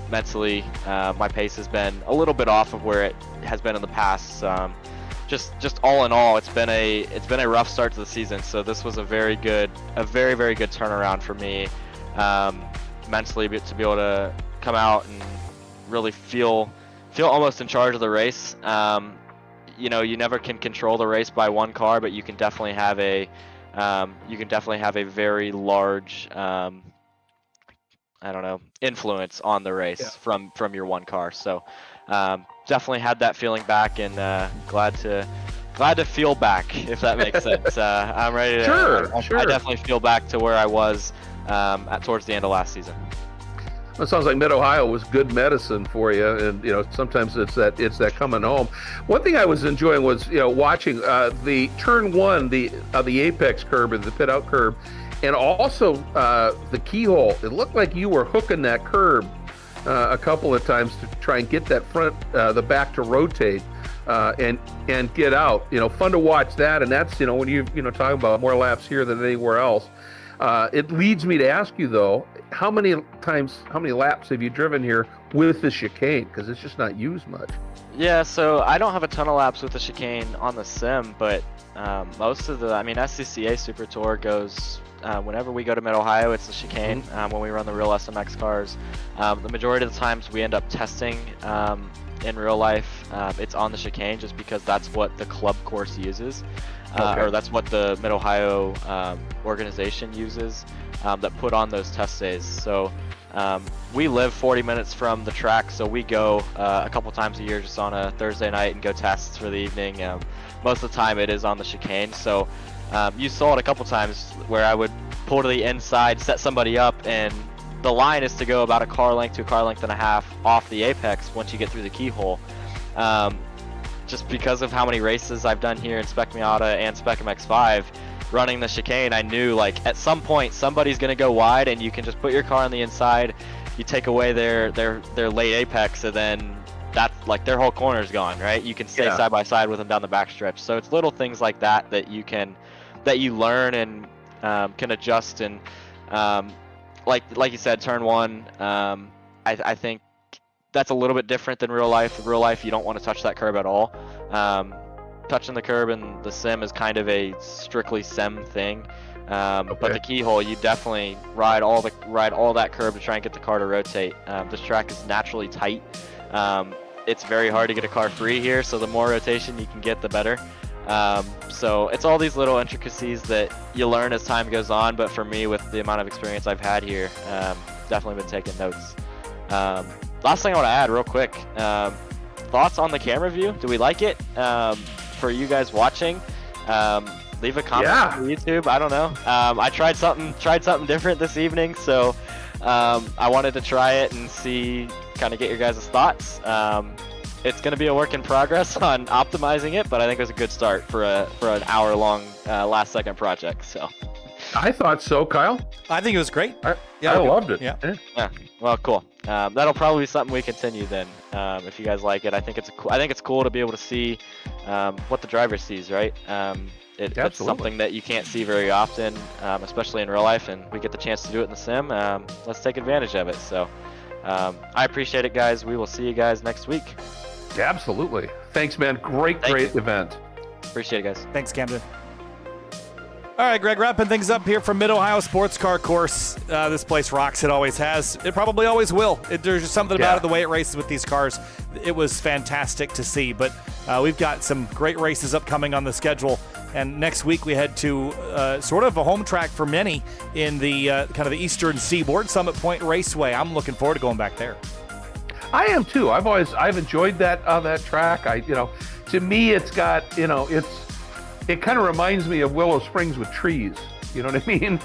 Mentally, my pace has been a little bit off of where it has been in the past. Just all in all, it's been a rough start to the season. So this was a very good turnaround for me mentally, to be able to come out and really feel almost in charge of the race. You never can control the race by one car, but you can definitely have a very large influence on the race from your one car. So definitely had that feeling back, and glad to glad to feel back, if that makes sense. I'm ready to. Sure. I definitely feel back to where I was towards the end of last season. Well, it sounds like Mid-Ohio was good medicine for you, and sometimes it's that coming home. One thing I was enjoying was watching the turn one, the apex curb and the pit out curb, and also the keyhole. It looked like you were hooking that curb a couple of times to try and get that front, the back to rotate and get out. Fun to watch that, and that's when you talking about more laps here than anywhere else. It leads me to ask you though, how many laps have you driven here with the chicane? Because it's just not used much. Yeah, so I don't have a ton of laps with the chicane on the sim, but most of SCCA Super Tour goes, whenever we go to Mid-Ohio, it's the chicane. When we run the real SMX cars, the majority of the times we end up testing in real life, it's on the chicane just because that's what the club course uses. Or that's what the Mid-Ohio organization uses that put on those test days. So we live 40 minutes from the track, so we go a couple times a year just on a Thursday night and go tests for the evening. Most of the time it is on the chicane. So you saw it a couple times where I would pull to the inside, set somebody up, and the line is to go about a car length to a car length and a half off the apex once you get through the keyhole. Just because of how many races I've done here in Spec Miata and Spec MX-5, running the chicane, I knew like at some point somebody's gonna go wide, and you can just put your car on the inside, you take away their late apex, and then that's like their whole corner's gone, right? You can stay side by side with them down the backstretch. So it's little things like that that you learn and can adjust. And like you said, turn one, I think that's a little bit different than real life. In real life, you don't want to touch that curb at all. Touching the curb in the sim is kind of a strictly sim thing. But the keyhole, you definitely ride all that curb to try and get the car to rotate. This track is naturally tight. It's very hard to get a car free here, so the more rotation you can get, the better. So it's all these little intricacies that you learn as time goes on. But for me, with the amount of experience I've had here, definitely been taking notes. Last thing I want to add real quick, thoughts on the camera view? Do we like it? For you guys watching, leave a comment on YouTube. I don't know. I tried something different this evening, so I wanted to try it and see, kind of get your guys' thoughts. It's going to be a work in progress on optimizing it, but I think it was a good start for an hour-long last second project. So I thought so, Kyle. I think it was great. I loved it. Yeah. Well, cool. That'll probably be something we continue then, if you guys like it. I think it's cool to be able to see what the driver sees, right? It's something that you can't see very often, especially in real life, and we get the chance to do it in the sim. Let's take advantage of it. So I appreciate it, guys. We will see you guys next week. Absolutely. Thanks, man. Great event. Appreciate it, guys. Thanks, Camden. All right, Greg, wrapping things up here from Mid-Ohio Sports Car Course. This place rocks. It always has. It probably always will. There's just something about it, the way it races with these cars. It was fantastic to see. But we've got some great races upcoming on the schedule. And next week we head to sort of a home track for many in the kind of the Eastern Seaboard, Summit Point Raceway. I'm looking forward to going back there. I am too. I've enjoyed that track. To me, it's got it kind of reminds me of Willow Springs with trees. You know what I mean?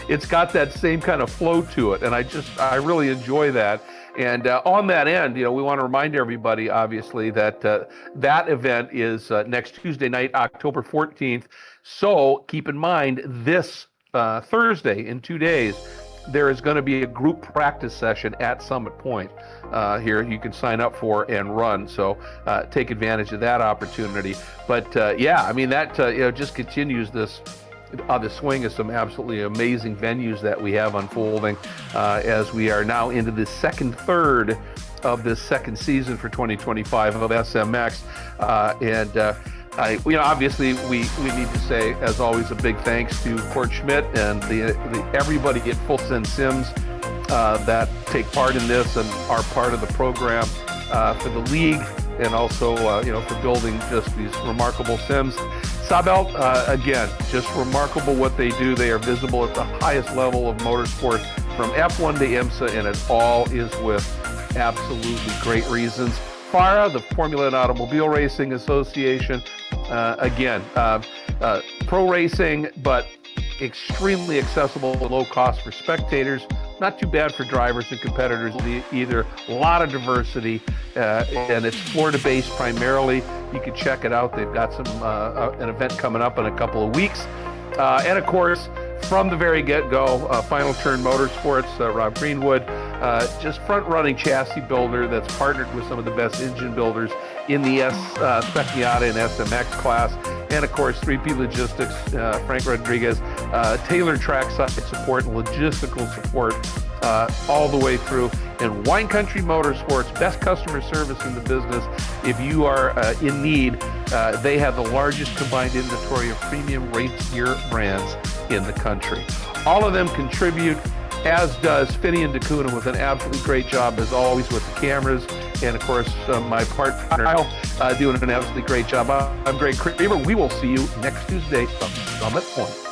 It's got that same kind of flow to it, and I really enjoy that. And on that end, we want to remind everybody, obviously, that that event is next Tuesday night, October 14th. So keep in mind, this Thursday, in 2 days, there is going to be a group practice session at Summit Point here you can sign up for and run. So take advantage of that opportunity. But that just continues the swing of some absolutely amazing venues that we have unfolding as we are now into the second third of this second season for 2025 of SMX. Obviously we need to say, as always, a big thanks to Court Schmidt and the everybody at Full Send Sims that take part in this and are part of the program for the league, and also for building just these remarkable sims. Sabelt, again, just remarkable what they do. They are visible at the highest level of motorsport, from F1 to IMSA, and it all is with absolutely great reasons. FARA, the Formula and Automobile Racing Association, Again, pro racing, but extremely accessible, low cost for spectators. Not too bad for drivers and competitors either. A lot of diversity, and it's Florida-based primarily. You can check it out. They've got an event coming up in a couple of weeks. And of course, from the very get-go, Final Turn Motorsports, Rob Greenwood, just front-running chassis builder that's partnered with some of the best engine builders in the Spec Miata and SMX class. And of course, 3P Logistics, Frank Rodriguez, tailored trackside support and logistical support all the way through. And Wine Country Motorsports, best customer service in the business. If you are in need, they have the largest combined inventory of premium race gear brands in the country. All of them contribute, as does Finian DeCuna with an absolutely great job as always with the cameras. And of course, my partner Kyle doing an absolutely great job. I'm Greg Kramer. We will see you next Tuesday from Summit Point.